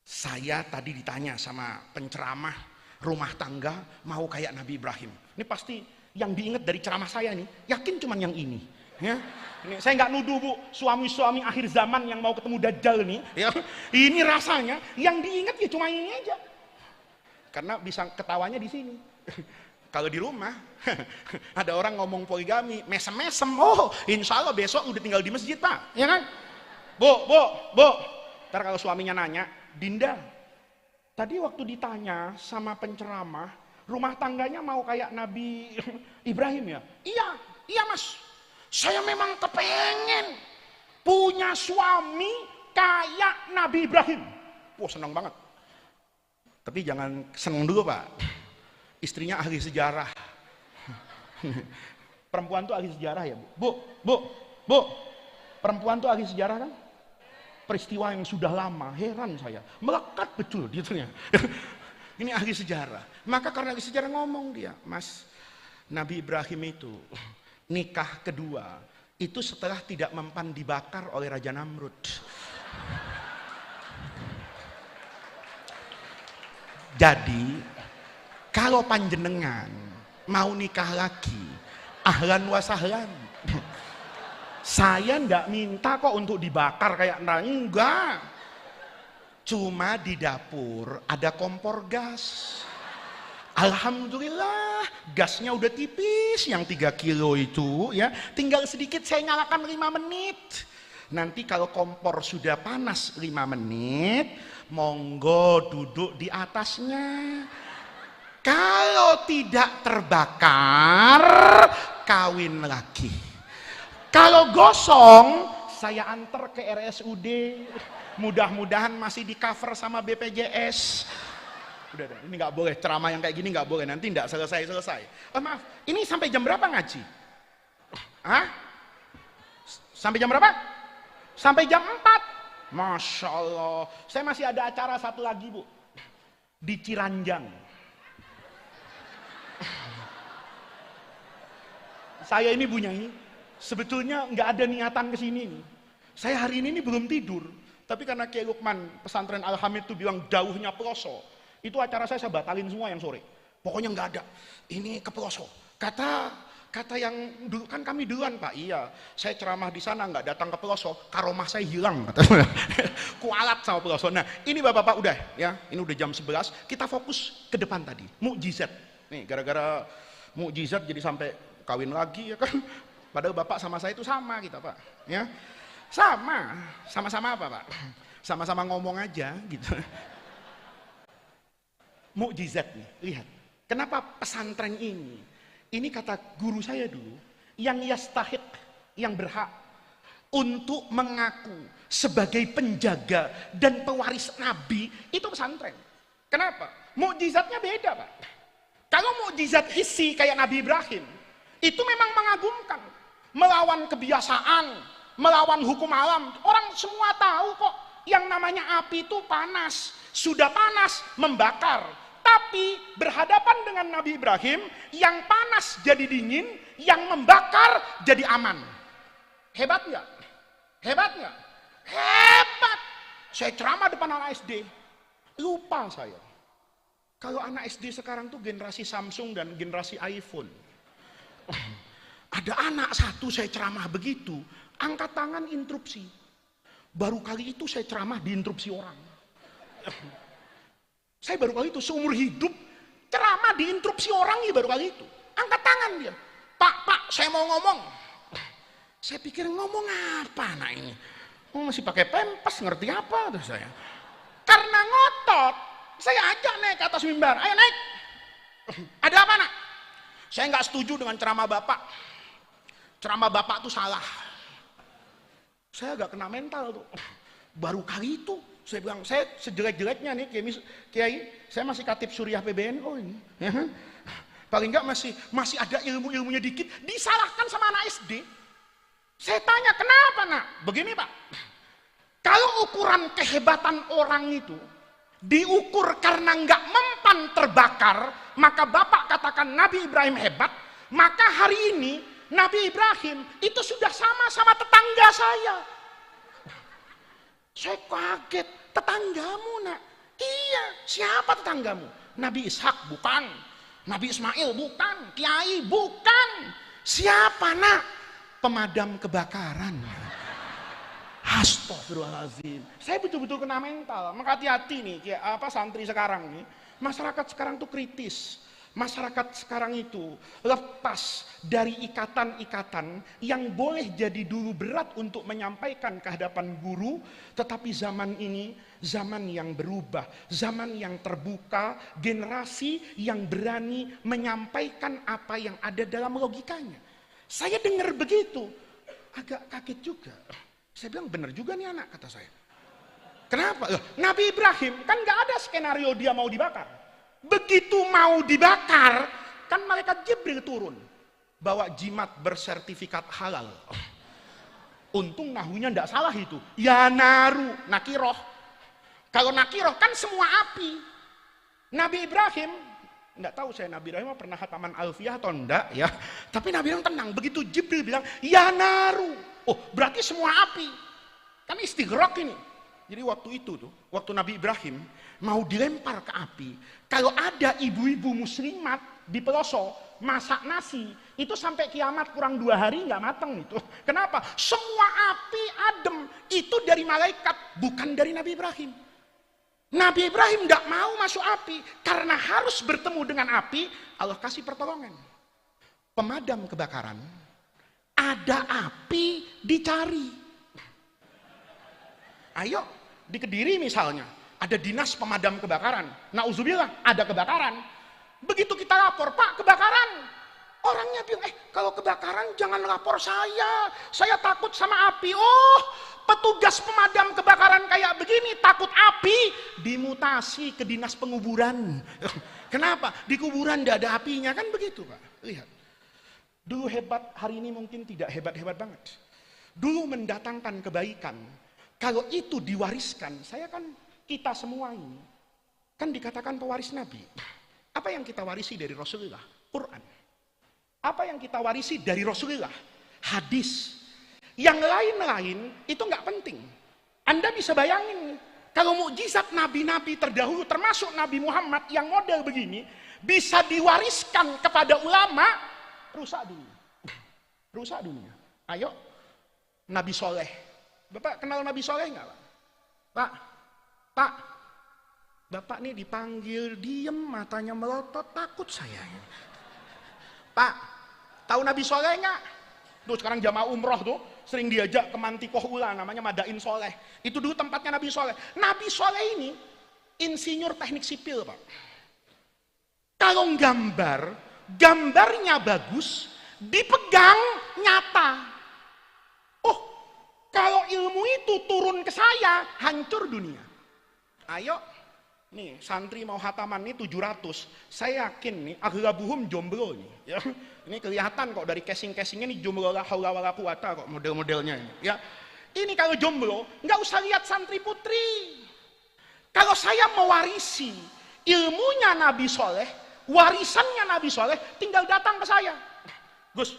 saya tadi ditanya sama penceramah rumah tangga mau kayak Nabi Ibrahim. Ini pasti yang diingat dari ceramah saya nih, yakin cuman yang ini. Ya, ini saya nggak nuduh Bu, suami-suami akhir zaman yang mau ketemu Dajjal nih. Ya, ini rasanya yang diingat ya cuma ini aja. Karena bisa ketawanya di sini. Kalau di rumah ada orang ngomong poligami, mesem-mesem, oh insya Allah besok udah tinggal di masjid Pak, ya kan? Bu, Ntar kalau suaminya nanya, Dinda, tadi waktu ditanya sama penceramah, rumah tangganya mau kayak Nabi Ibrahim ya? Iya mas. Saya memang kepengen punya suami kayak Nabi Ibrahim. Wah senang banget. Tapi jangan senang dulu pak. Istrinya ahli sejarah. Perempuan tuh ahli sejarah ya bu? Bu. Perempuan tuh ahli sejarah kan? Peristiwa yang sudah lama, heran saya. Melekat betul gitu ya. Ini ahli sejarah. Maka karena ahli sejarah ngomong dia, Mas, Nabi Ibrahim itu nikah kedua itu setelah tidak mempan dibakar oleh Raja Namrud. Jadi kalau panjenengan mau nikah lagi, ahlan wa sahlan. Saya enggak minta kok untuk dibakar kayak enggak. Cuma di dapur ada kompor gas. Alhamdulillah gasnya udah tipis yang 3 kilo itu ya. Tinggal sedikit saya nyalakan 5 menit. Nanti kalau kompor sudah panas 5 menit, monggo duduk di atasnya. Kalau tidak terbakar, kawin lagi. Kalau gosong, saya antar ke RSUD. Mudah-mudahan masih di cover sama BPJS. Udah, ini nggak boleh ceramah yang kayak gini nggak boleh. Nanti nggak selesai. Maaf, ini sampai jam berapa ngaji? Hah? Sampai jam berapa? Sampai jam 4. Masya Allah. Saya masih ada acara satu lagi bu. Di Ciranjang. Saya ini Bu Nyai, sebetulnya nggak ada niatan kesini nih. Saya hari ini belum tidur, tapi karena Kiai Lukman pesantren Al-Hamid itu bilang jauhnya Peloso, itu acara saya batalin semua yang sore. Pokoknya nggak ada. Ini ke Peloso. Kata yang dulu kan kami duluan Pak. Iya, saya ceramah di sana nggak datang ke Peloso, karomah saya hilang. Kualat sama Peloso. Nah, ini Bapak-bapak udah ya, ini udah jam 11. Kita fokus ke depan tadi. Mukjizat. Nih, gara-gara mukjizat jadi sampai kawin lagi ya kan. Padahal Bapak sama saya itu sama kita Pak. Ya. Sama-sama apa Pak? Sama-sama ngomong aja gitu. Mukjizat nih, lihat. Kenapa pesantren ini kata guru saya dulu, yang yastahiq, yang berhak untuk mengaku sebagai penjaga dan pewaris Nabi itu pesantren. Kenapa? Mukjizatnya beda Pak. Kalau mukjizat isi kayak Nabi Ibrahim, itu memang mengagumkan, melawan kebiasaan, melawan hukum alam. Orang semua tahu kok yang namanya api itu panas, sudah panas membakar. Tapi berhadapan dengan Nabi Ibrahim, yang panas jadi dingin, yang membakar jadi aman. Hebat nggak? Hebat nggak? Hebat. Saya ceramah depan anak SD, lupa saya. Kalau anak SD sekarang tuh generasi Samsung dan generasi iPhone. Ada anak satu saya ceramah begitu, angkat tangan interupsi. Baru kali itu saya ceramah diinterupsi orang. Saya baru kali itu seumur hidup ceramah diinterupsi orang ya baru kali itu. Angkat tangan dia. Pak, saya mau ngomong. Saya pikir ngomong apa anak ini? Masih pakai pempes, ngerti apa tuh saya? Karena ngotot, saya ajak naik ke atas mimbar. Ayo naik. Ada apa nak? Saya nggak setuju dengan ceramah Bapak. Ceramah Bapak itu salah. Saya agak kena mental tuh. Baru kali itu saya bilang, saya sejelek-jeleknya nih Kiai, saya masih Katib Suriah PBNU ini. Ya. Paling nggak masih ada ilmu-ilmunya dikit, disalahkan sama anak SD. Saya tanya, kenapa nak? Begini Pak, kalau ukuran kehebatan orang itu diukur karena nggak mempan terbakar, maka Bapak katakan Nabi Ibrahim hebat, maka hari ini Nabi Ibrahim itu sudah sama tetangga saya. Saya kaget, tetanggamu nak? Iya, siapa tetanggamu? Nabi Ishak bukan, Nabi Ismail bukan, Kiai bukan. Siapa nak? Pemadam kebakaran. Astagfirullahaladzim. Saya betul-betul kena mental. Maka hati-hati nih, santri sekarang nih. Masyarakat sekarang tuh kritis. Masyarakat sekarang itu lepas dari ikatan-ikatan yang boleh jadi dulu berat untuk menyampaikan ke hadapan guru, tetapi zaman ini zaman yang berubah, zaman yang terbuka, generasi yang berani menyampaikan apa yang ada dalam logikanya. Saya dengar begitu, agak kaget juga. Saya bilang benar juga nih anak, kata saya. Kenapa? Nabi Ibrahim kan gak ada skenario dia mau dibakar. Begitu mau dibakar, kan malaikat Jibril turun bawa jimat bersertifikat halal. Untung nahunya tidak salah itu. Ya naru, nakiroh. Kalau nakiroh kan semua api. Nabi Ibrahim, tidak tahu saya Nabi Ibrahim pernah hataman Alfiyah atau enggak ya. Tapi Nabi Ibrahim tenang. Begitu Jibril bilang, ya naru. Oh berarti semua api. Kan istighraq ini. Jadi waktu itu tuh, waktu Nabi Ibrahim mau dilempar ke api, kalau ada ibu-ibu muslimat di pelosok masak nasi, itu sampai kiamat kurang 2 hari nggak mateng itu. Kenapa? Semua api adem itu dari malaikat, bukan dari Nabi Ibrahim. Nabi Ibrahim nggak mau masuk api karena harus bertemu dengan api. Allah kasih pertolongan. Pemadam kebakaran, ada api dicari. Ayo, di Kediri misalnya, ada dinas pemadam kebakaran. Nauzubillah, ada kebakaran. Begitu kita lapor, Pak, kebakaran. Orangnya bilang, kalau kebakaran jangan lapor saya takut sama api. Oh, petugas pemadam kebakaran kayak begini, takut api, dimutasi ke dinas penguburan. Kenapa? Di kuburan tidak ada apinya, kan begitu Pak. Lihat, dulu hebat, hari ini mungkin tidak hebat-hebat banget. Dulu mendatangkan kebaikan. Kalau itu diwariskan, kita semua ini kan dikatakan pewaris Nabi. Apa yang kita warisi dari Rasulullah? Quran. Apa yang kita warisi dari Rasulullah? Hadis. Yang lain-lain itu nggak penting. Anda bisa bayangin, kalau mukjizat nabi-nabi terdahulu, termasuk Nabi Muhammad yang model begini, bisa diwariskan kepada ulama, rusak dunia. Rusak dunia. Ayo, Nabi Soleh. Bapak kenal Nabi Soleh nggak, Pak? Pak, Bapak nih dipanggil diem, matanya melotot, takut saya. Pak, tahu Nabi Soleh nggak? Tuh sekarang jamaah umroh tuh sering diajak ke Mantikoh Ula, namanya Madain Soleh. Itu dulu tempatnya Nabi Soleh. Nabi Soleh ini insinyur teknik sipil, Pak. Kalau gambarnya bagus, dipegang nyata. Kalau ilmu itu turun ke saya, hancur dunia. Ayo, nih santri mau hataman nih 700. Saya yakin nih, aglabuhum jomblo nih. Ya. Ini kelihatan kok dari casing-casingnya nih jomblo la haula wala quwata kok model-modelnya ini. Ya. Ini kalau jomblo, nggak usah lihat santri putri. Kalau saya mewarisi ilmunya Nabi Soleh, warisannya Nabi Soleh, tinggal datang ke saya. Gus,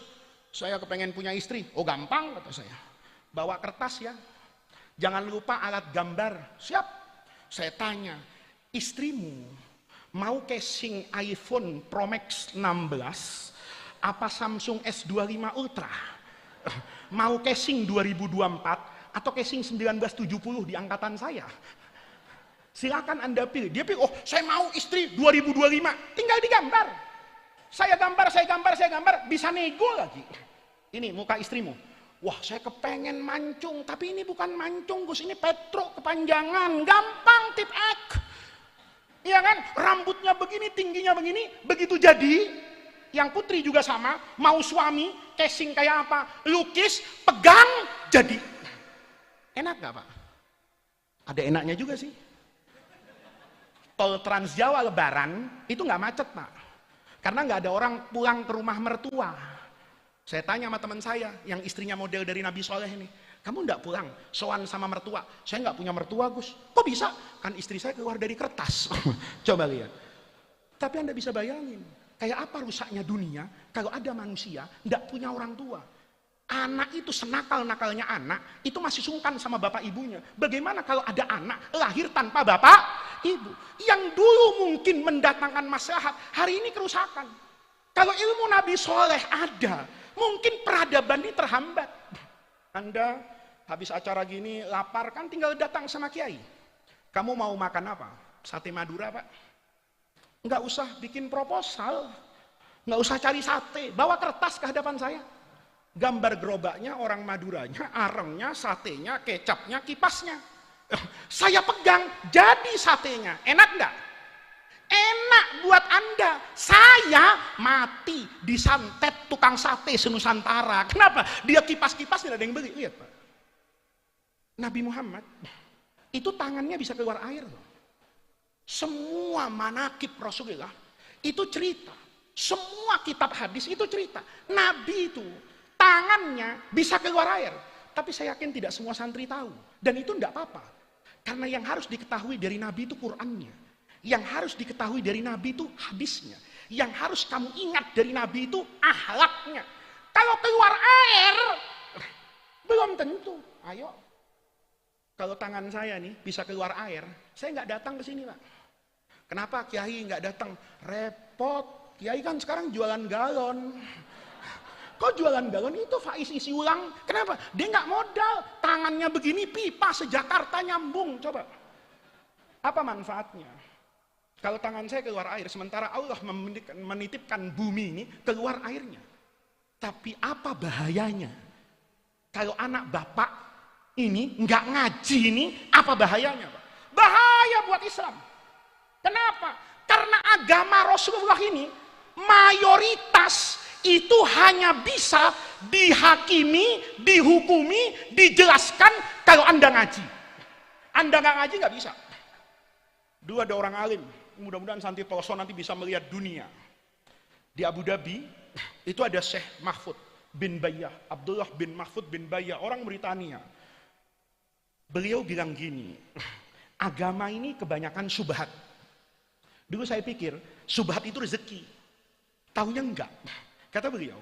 saya kepengen punya istri. Oh gampang kata saya. Bawa kertas ya, jangan lupa alat gambar. Siap. Saya tanya, istrimu mau casing iPhone Pro Max 16 apa Samsung S25 Ultra? Mau casing 2024 atau casing 1970 di angkatan saya? Silakan Anda pilih. Dia pilih, oh saya mau istri 2025. Tinggal digambar. Saya gambar, bisa nego lagi. Ini muka istrimu. Wah saya kepengen mancung, tapi ini bukan mancung Gus, ini petruk kepanjangan, gampang tip ek. Iya kan, rambutnya begini, tingginya begini, begitu jadi, yang putri juga sama, mau suami, casing kayak apa, lukis, pegang, jadi. Enak gak Pak? Ada enaknya juga sih. Tol Trans Jawa Lebaran, itu gak macet Pak. Karena gak ada orang pulang ke rumah mertua. Saya tanya sama teman saya yang istrinya model dari Nabi Soleh ini, kamu enggak pulang sowan sama mertua? Saya enggak punya mertua Gus. Kok bisa? Kan istri saya keluar dari kertas. Coba lihat. Tapi Anda bisa bayangin, kayak apa rusaknya dunia kalau ada manusia enggak punya orang tua. Anak itu senakal-nakalnya anak, itu masih sungkan sama bapak ibunya. Bagaimana kalau ada anak lahir tanpa bapak ibu? Yang dulu mungkin mendatangkan maslahat, hari ini kerusakan. Kalau ilmu Nabi Soleh ada, mungkin peradaban ini terhambat. Anda habis acara gini lapar kan tinggal datang sama kiai. Kamu mau makan apa? Sate Madura Pak? Nggak usah bikin proposal, nggak usah cari sate, bawa kertas ke hadapan saya. Gambar gerobaknya, orang Maduranya, arengnya, satenya, kecapnya, kipasnya. Saya pegang, jadi satenya. Enak nggak? Enak buat Anda. Saya mati disantet tukang sate senusantara. Kenapa? Dia kipas-kipas tidak ada yang beli. Lihat Pak. Nabi Muhammad itu tangannya bisa keluar air loh. Semua manakib Rasulullah itu cerita. Semua kitab hadis itu cerita. Nabi itu tangannya bisa keluar air. Tapi saya yakin tidak semua santri tahu. Dan itu tidak apa-apa. Karena yang harus diketahui dari Nabi itu Qur'annya. Yang harus diketahui dari Nabi itu hadisnya. Yang harus kamu ingat dari Nabi itu akhlaknya. Kalau keluar air, belum tentu. Ayo. Kalau tangan saya nih bisa keluar air, saya nggak datang ke sini Pak. Kenapa Kiai nggak datang? Repot. Kiai kan sekarang jualan galon. Kok jualan galon itu Faiz isi ulang? Kenapa? Dia nggak modal. Tangannya begini pipa se-Jakarta nyambung. Coba. Apa manfaatnya? Kalau tangan saya keluar air, sementara Allah menitipkan bumi ini keluar airnya. Tapi apa bahayanya? Kalau anak bapak ini nggak ngaji ini, apa bahayanya Pak? Bahaya buat Islam. Kenapa? Karena agama Rasulullah ini mayoritas itu hanya bisa dihakimi, dihukumi, dijelaskan kalau Anda ngaji. Anda nggak ngaji nggak bisa. Dulu ada orang alim, mudah-mudahan Santi Toloso nanti bisa melihat dunia. Di Abu Dhabi itu ada Syekh Mahfud bin Bayyah, Abdullah bin Mahfud bin Bayyah, orang Britania. Beliau bilang gini, agama ini kebanyakan syubhat. Dulu saya pikir syubhat itu rezeki. Tahunya enggak. Kata beliau,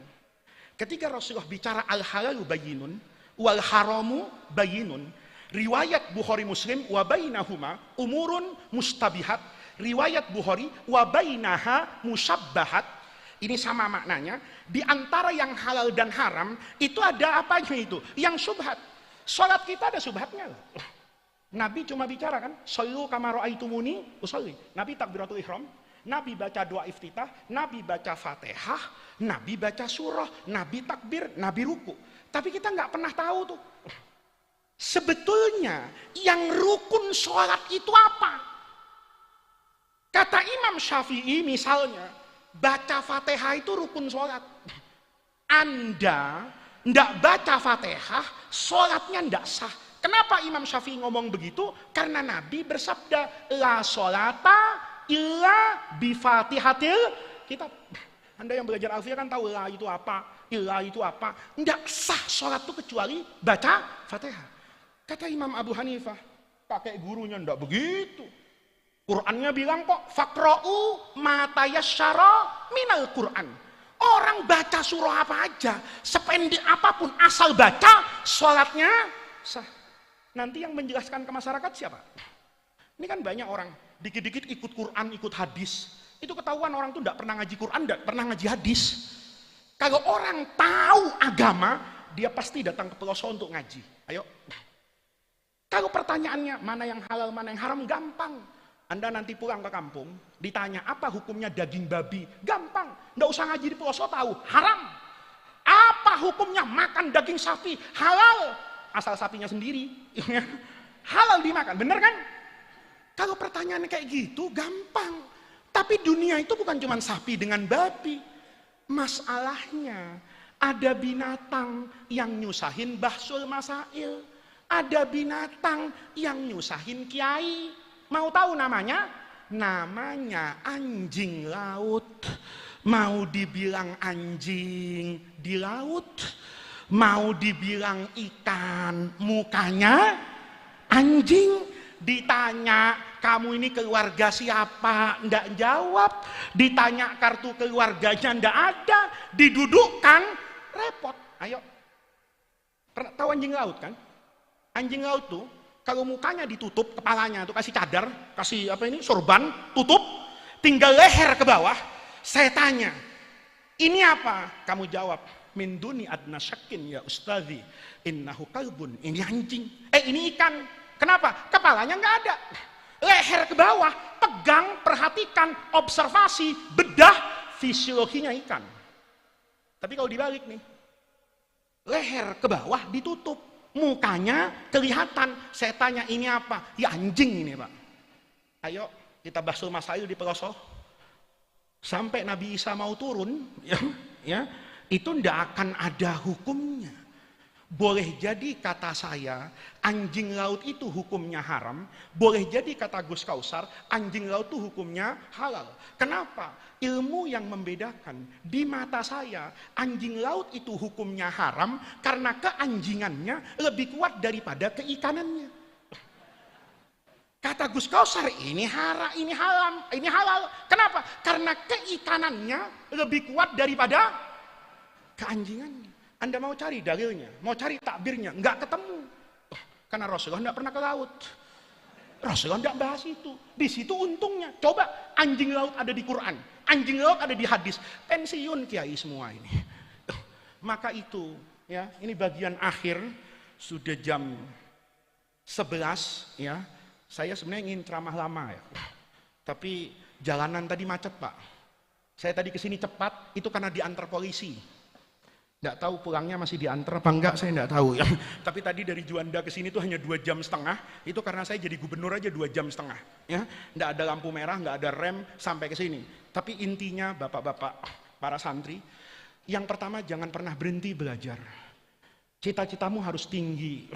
ketika Rasulullah bicara al-halalu bayyinun wal haramu bayyinun, riwayat Bukhari Muslim wa bainahuma umurun mustabihat, riwayat Bukhari wa bainaha musabbahat. Ini sama maknanya, di antara yang halal dan haram itu ada apanya itu? Yang syubhat. Salat kita ada syubhatnya loh. Nabi cuma bicara kan, shallu kama ra'aitumuni usolli. Nabi takbiratul ihram, Nabi baca doa iftitah, Nabi baca Fatihah, Nabi baca surah, Nabi takbir, Nabi ruku. Tapi kita nggak pernah tahu tuh. Sebetulnya yang rukun sholat itu apa? Kata Imam Syafi'i misalnya, baca Fatihah itu rukun sholat. Anda nggak baca Fatihah, sholatnya nggak sah. Kenapa Imam Syafi'i ngomong begitu? Karena Nabi bersabda, la sholata illa bifatihatil kitab. Anda yang belajar alfiyah kan tahu la itu apa, illa itu apa. Nggak sah sholat itu kecuali baca Fatihah. Kata Imam Abu Hanifah, kakek gurunya nggak begitu. Qur'annya bilang kok, faqra'u ma tayassara minal Qur'an. Orang baca surah apa aja, sependek apapun, asal baca, sholatnya sah. Nanti yang menjelaskan ke masyarakat siapa? Ini kan banyak orang, dikit-dikit ikut Quran, ikut hadis. Itu ketahuan orang tuh tidak pernah ngaji Quran, tidak pernah ngaji hadis. Kalau orang tahu agama, dia pasti datang ke pelosok untuk ngaji. Ayo. Kalau pertanyaannya, mana yang halal, mana yang haram, gampang. Anda nanti pulang ke kampung, ditanya apa hukumnya daging babi, gampang. Nggak usah ngaji di pelosok tahu, haram. Apa hukumnya makan daging sapi, halal. Asal sapinya sendiri, halal dimakan, bener kan? Kalau pertanyaannya kayak gitu, gampang. Tapi dunia itu bukan cuma sapi dengan babi. Masalahnya, ada binatang yang nyusahin bahsul masail. Ada binatang yang nyusahin kiai. Mau tahu namanya? Namanya anjing laut. Mau dibilang anjing di laut, mau dibilang ikan, mukanya anjing. Ditanya, kamu ini keluarga siapa? Nggak jawab. Ditanya kartu keluarganya, nggak ada. Didudukkan, repot. Ayo. Pernah tahu anjing laut kan? Anjing laut tuh, kalau mukanya ditutup, kepalanya tuh kasih cadar, kasih apa ini, sorban, tutup, tinggal leher ke bawah. Saya tanya, ini apa? Kamu jawab, min duni adna syakin ya ustadzi, innahu kalbun. Ini anjing. Ini ikan. Kenapa? Kepalanya nggak ada. Leher ke bawah, pegang, perhatikan, observasi, bedah fisiologinya ikan. Tapi kalau dibalik nih, leher ke bawah ditutup, mukanya kelihatan. Saya tanya ini apa? Ya anjing ini Pak. Ayo kita bahas masail di Peloso. Sampai Nabi Isa mau turun, ya, itu ndak akan ada hukumnya. Boleh jadi kata saya, anjing laut itu hukumnya haram. Boleh jadi kata Gus Kausar, anjing laut itu hukumnya halal. Kenapa? Ilmu yang membedakan. Di mata saya, anjing laut itu hukumnya haram karena keanjingannya lebih kuat daripada keikanannya. Kata Gus Kausar, ini haram, ini halal, ini halal. Kenapa? Karena keikanannya lebih kuat daripada keanjingannya. Anda mau cari dalilnya, mau cari takbirnya, nggak ketemu. Karena Rasulullah nggak pernah ke laut. Rasulullah nggak bahas itu. Di situ untungnya. Coba anjing laut ada di Quran, anjing laut ada di hadis. Pensiun kiai semua ini. Maka itu, ya, ini bagian akhir, sudah jam 11, ya. Saya sebenarnya ingin ceramah lama ya. Tapi jalanan tadi macet Pak. Saya tadi kesini cepat, itu karena diantar polisi. Nggak tahu pulangnya masih diantar apa enggak, saya nggak tahu ya. Tapi tadi dari Juanda ke sini tuh hanya 2,5 jam. Itu karena saya jadi gubernur aja 2,5 jam. Ya, nggak ada lampu merah, nggak ada rem sampai ke sini. Tapi intinya bapak-bapak, para santri, yang pertama jangan pernah berhenti belajar. Cita-citamu harus tinggi.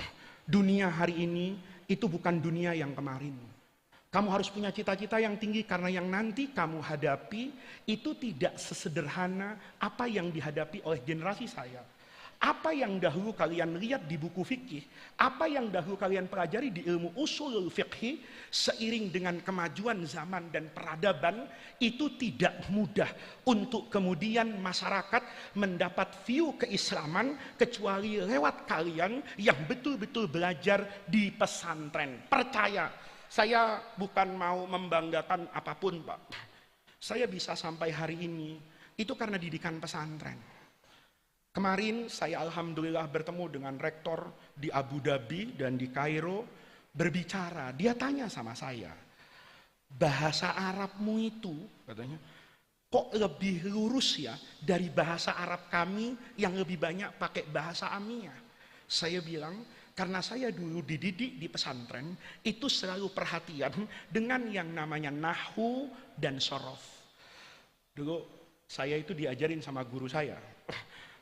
Dunia hari ini itu bukan dunia yang kemarin. Kamu harus punya cita-cita yang tinggi karena yang nanti kamu hadapi itu tidak sesederhana apa yang dihadapi oleh generasi saya. Apa yang dahulu kalian lihat di buku fikih, apa yang dahulu kalian pelajari di ilmu usulul fikih, seiring dengan kemajuan zaman dan peradaban, itu tidak mudah untuk kemudian masyarakat mendapat view keislaman kecuali lewat kalian yang betul-betul belajar di pesantren. Percaya, saya bukan mau membanggakan apapun Pak. Saya bisa sampai hari ini, itu karena didikan pesantren. Kemarin saya alhamdulillah bertemu dengan rektor di Abu Dhabi dan di Kairo, berbicara. Dia tanya sama saya, bahasa Arabmu itu, katanya, kok lebih lurus ya dari bahasa Arab kami yang lebih banyak pakai bahasa Amiyah. Saya bilang, karena saya dulu dididik di pesantren, itu selalu perhatian dengan yang namanya nahwu dan sorof. Dulu saya itu diajarin sama guru saya,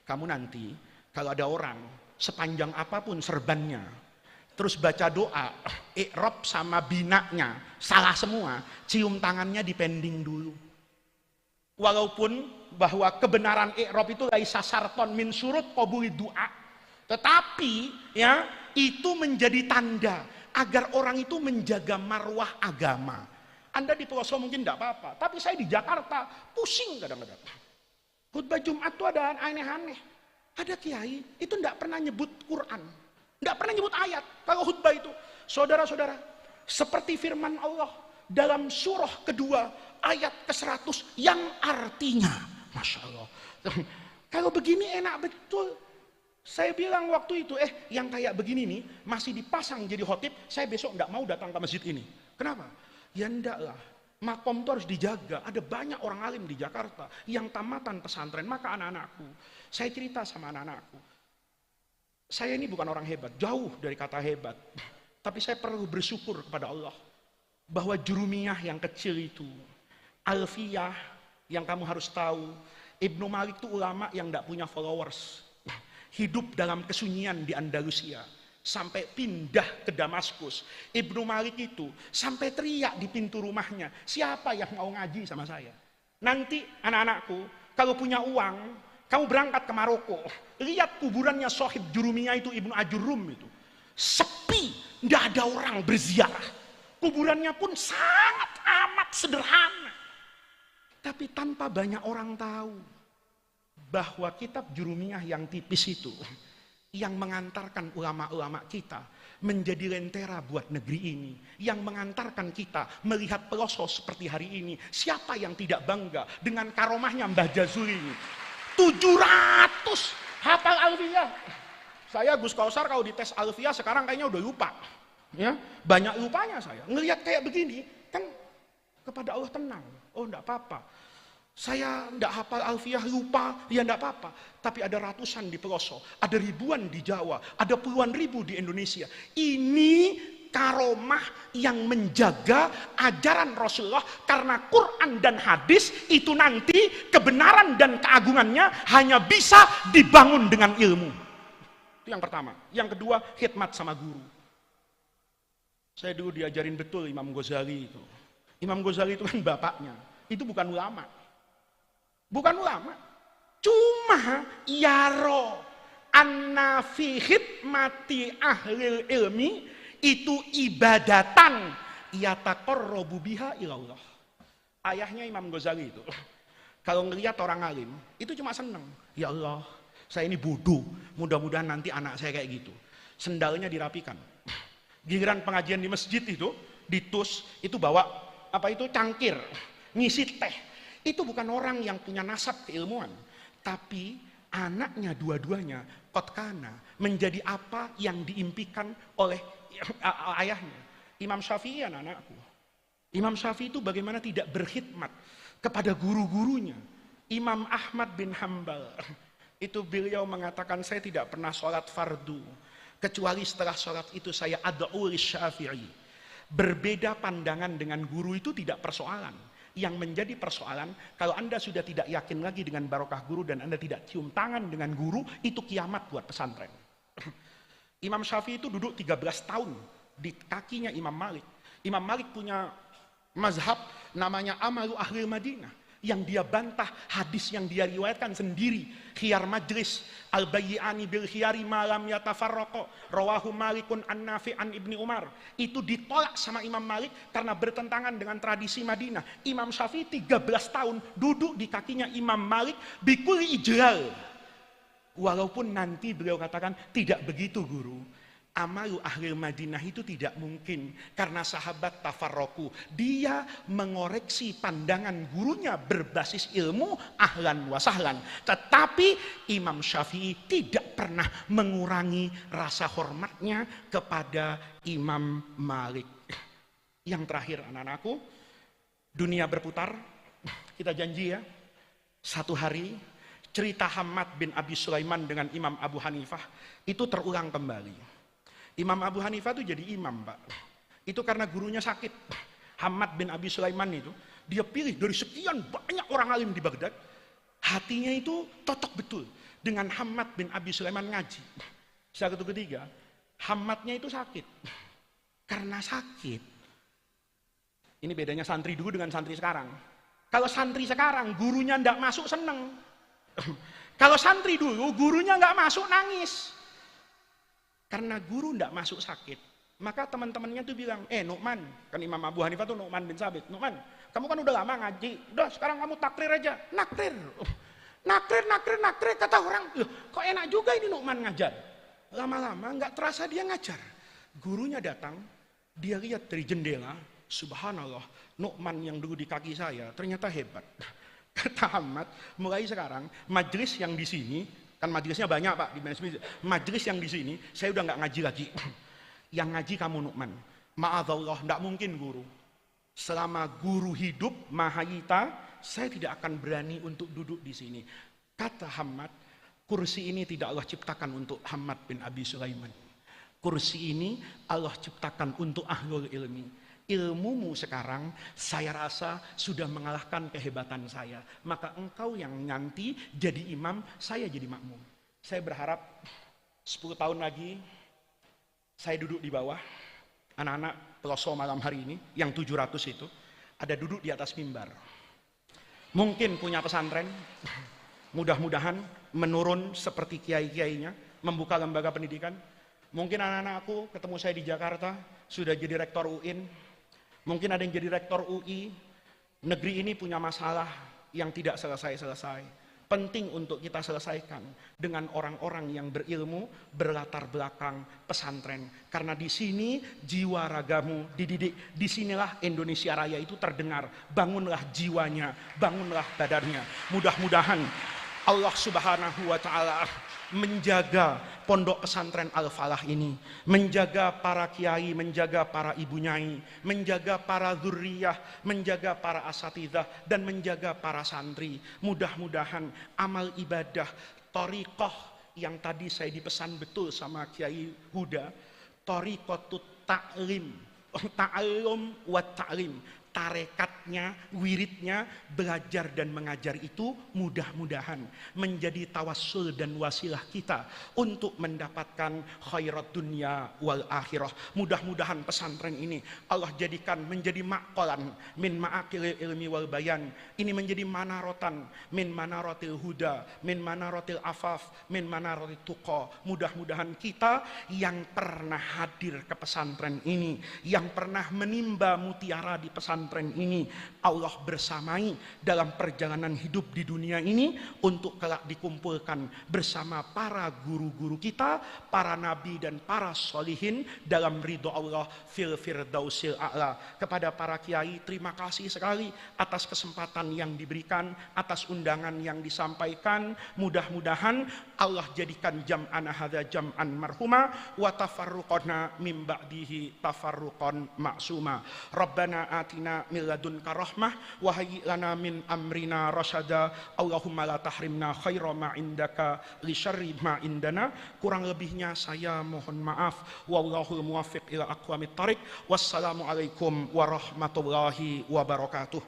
kamu nanti kalau ada orang sepanjang apapun serbannya, terus baca doa, i'rab sama binanya salah semua, cium tangannya dipending dulu. Walaupun bahwa kebenaran i'rab itu laisa syarton min surut qabuli doa, tetapi ya itu menjadi tanda agar orang itu menjaga marwah agama. Anda di Peloso mungkin tidak apa-apa, tapi saya di Jakarta pusing kadang-kadang. Khutbah Jumat itu ada aneh-aneh. Ada kiai itu tidak pernah nyebut Quran, tidak pernah nyebut ayat. Kalau khutbah itu, saudara-saudara, seperti firman Allah dalam surah kedua ayat ke-100 yang artinya, masya Allah. Kalau begini enak betul. Saya bilang waktu itu, yang kayak begini nih masih dipasang jadi khotib, saya besok nggak mau datang ke masjid ini. Kenapa? Ya enggak lah. Makom itu harus dijaga. Ada banyak orang alim di Jakarta yang tamatan pesantren. Maka anak-anakku, saya cerita sama anak-anakku, saya ini bukan orang hebat, jauh dari kata hebat. Tapi saya perlu bersyukur kepada Allah bahwa jurumiyah yang kecil itu, alfiyah yang kamu harus tahu, Ibnu Malik itu ulama yang tidak punya followers, hidup dalam kesunyian di Andalusia. Sampai pindah ke Damaskus. Ibnu Malik itu sampai teriak di pintu rumahnya, siapa yang mau ngaji sama saya? Nanti anak-anakku, kalau punya uang, kamu berangkat ke Maroko, lihat kuburannya Sohib Jurumiyah itu, Ibnu Ajurum itu. Sepi, tidak ada orang berziarah. Kuburannya pun sangat amat sederhana. Tapi tanpa banyak orang tahu bahwa kitab Jurumiyah yang tipis itu yang mengantarkan ulama-ulama kita menjadi lentera buat negeri ini, yang mengantarkan kita melihat Peloso seperti hari ini. Siapa yang tidak bangga dengan karomahnya Mbah Jazuli ini? 700 hafal alfiyah. Saya Gus Kausar kalau dites alfiyah sekarang kayaknya udah lupa. Ya, banyak lupanya saya. Ngelihat kayak begini, kan kepada Allah tenang. Oh, enggak apa-apa. Saya enggak hafal alfiah, lupa, ya enggak apa-apa. Tapi ada ratusan di pelosok, ada ribuan di Jawa, ada puluhan ribu di Indonesia. Ini karomah yang menjaga ajaran Rasulullah, karena Quran dan hadis itu nanti kebenaran dan keagungannya hanya bisa dibangun dengan ilmu. Itu yang pertama. Yang kedua, khidmat sama guru. Saya dulu diajarin betul Imam Ghazali itu. Imam Ghazali itu kan bapaknya. Itu bukan ulama. Bukan ulama. Cuma yaro anna fi khidmati ahlil ilmi itu ibadatan yataqarrabu biha ilallah. Ayahnya Imam Ghazali itu kalau ngelihat orang alim itu cuma seneng. Ya Allah, saya ini bodoh, mudah-mudahan nanti anak saya kayak gitu. Sendalnya dirapikan. Giliran pengajian di masjid itu ditus, itu bawa apa itu cangkir, ngisi teh. Itu bukan orang yang punya nasab keilmuan, tapi anaknya dua-duanya kotkana menjadi apa yang diimpikan oleh ayahnya. Imam Syafi'i anak-anakku. Imam Syafi'i itu bagaimana tidak berkhidmat kepada guru-gurunya. Imam Ahmad bin Hambal itu beliau mengatakan, saya tidak pernah sholat fardu kecuali setelah sholat itu saya ad'u lisyafi'i. Berbeda pandangan dengan guru itu tidak persoalan. Yang menjadi persoalan, kalau Anda sudah tidak yakin lagi dengan barokah guru dan Anda tidak cium tangan dengan guru, itu kiamat buat pesantren. Imam Syafi'i itu duduk 13 tahun di kakinya Imam Malik. Imam Malik punya mazhab namanya Amalu Ahlil Madinah, yang dia bantah hadis yang dia riwayatkan sendiri, khiyar majlis al-bayyi'ani bil khiyari malam yatafarraqo rawahu Malikun an Nafi' an Ibni Umar. Itu ditolak sama Imam Malik karena bertentangan dengan tradisi Madinah. Imam Syafi'i 13 tahun duduk di kakinya Imam Malik bikuli ijlal. Walaupun nanti beliau katakan tidak begitu guru, amalu ahlil Madinah itu tidak mungkin karena sahabat tafarroku. Dia mengoreksi pandangan gurunya berbasis ilmu, ahlan wa sahlan. Tetapi Imam Syafi'i tidak pernah mengurangi rasa hormatnya kepada Imam Malik. Yang terakhir anak-anakku, dunia berputar. Kita janji ya, satu hari cerita Hammad bin Abi Sulaiman dengan Imam Abu Hanifah itu terulang kembali. Imam Abu Hanifah itu jadi imam, Pak. Itu karena gurunya sakit. Hammad bin Abi Sulaiman itu, dia pilih dari sekian banyak orang alim di Baghdad, hatinya itu cocok betul dengan Hammad bin Abi Sulaiman ngaji. Satu ketiga, Hammadnya itu sakit. Karena sakit. Ini bedanya santri dulu dengan santri sekarang. Kalau santri sekarang, gurunya ndak masuk seneng. Kalau santri dulu, gurunya nggak masuk nangis. Karena guru ndak masuk sakit, maka teman-temannya tuh bilang, Nu'man, kan Imam Abu Hanifah tuh Nu'man bin Sabit, Nu'man, kamu kan udah lama ngaji, udah sekarang kamu takrir aja, nakrir, kata orang, loh, kok enak juga ini Nu'man ngajar. Lama-lama nggak terasa dia ngajar. Gurunya datang, dia lihat dari jendela, subhanallah, Nu'man yang dulu di kaki saya ternyata hebat. Kata Ahmad, mulai sekarang majelis yang di sini, kan majelisnya banyak Pak, di majelis yang di sini saya udah nggak ngaji lagi. Yang ngaji kamu Nu'man. Ma'adzallah, nggak mungkin guru. Selama guru hidup mahayita, saya tidak akan berani untuk duduk di sini. Kata Ahmad, kursi ini tidak Allah ciptakan untuk Hammad bin Abi Sulaiman. Kursi ini Allah ciptakan untuk ahlul ilmi. Ilmumu sekarang saya rasa sudah mengalahkan kehebatan saya. Maka engkau yang nanti jadi imam, saya jadi makmum. Saya berharap 10 tahun lagi saya duduk di bawah. Anak-anak pelosok malam hari ini yang 700 itu ada duduk di atas mimbar. Mungkin punya pesantren, mudah-mudahan menurun seperti kiai-kiainya, membuka lembaga pendidikan. Mungkin anak-anakku ketemu saya di Jakarta sudah jadi rektor UIN. Mungkin ada yang jadi rektor UI. Negeri ini punya masalah yang tidak selesai-selesai. Penting untuk kita selesaikan dengan orang-orang yang berilmu, berlatar belakang pesantren. Karena di sini jiwa ragamu dididik. Disinilah Indonesia Raya itu terdengar. Bangunlah jiwanya, bangunlah badannya. Mudah-mudahan Allah Subhanahu wa Ta'ala menjaga pondok pesantren Al-Falah ini, menjaga para kiai, menjaga para ibu nyai, menjaga para dzurriyah, menjaga para asatidzah, dan menjaga para santri. Mudah-mudahan amal ibadah thariqah yang tadi saya dipesan betul sama Kiai Huda, thariqatut ta'lim, ta'allum wa ta'lim, tarekatnya, wiridnya, belajar dan mengajar itu mudah-mudahan menjadi tawassul dan wasilah kita untuk mendapatkan khairat dunia wal akhirah. Mudah-mudahan pesantren ini Allah jadikan menjadi maqalan min ma'akil ilmi wal bayan. Ini menjadi manarotan min manarotil huda, min manarotil afaf, min manarotil tuqa. Mudah-mudahan kita yang pernah hadir ke pesantren ini, yang pernah menimba mutiara di pesantren ini, Allah bersamai dalam perjalanan hidup di dunia ini untuk kelak dikumpulkan bersama para guru-guru kita, para nabi dan para solihin dalam ridho Allah fil firdausil a'la. Kepada para kiai, terima kasih sekali atas kesempatan yang diberikan, atas undangan yang disampaikan. Mudah-mudahan Allah jadikan jam'ana hadza jam'an marhuma wa tafarruqana mim ba'dihi tafarruqan ma'suma. Rabbana atina min ladunka rahmah wa hayyi lana min amrina rasyada. Allahumma la tahrimna khaira ma indaka li syarri ma indana. Kurang lebihnya saya mohon maaf. Wallahul muwaffiq ila aqwamit thariq. Wassalamu alaikum warahmatullahi wabarakatuh.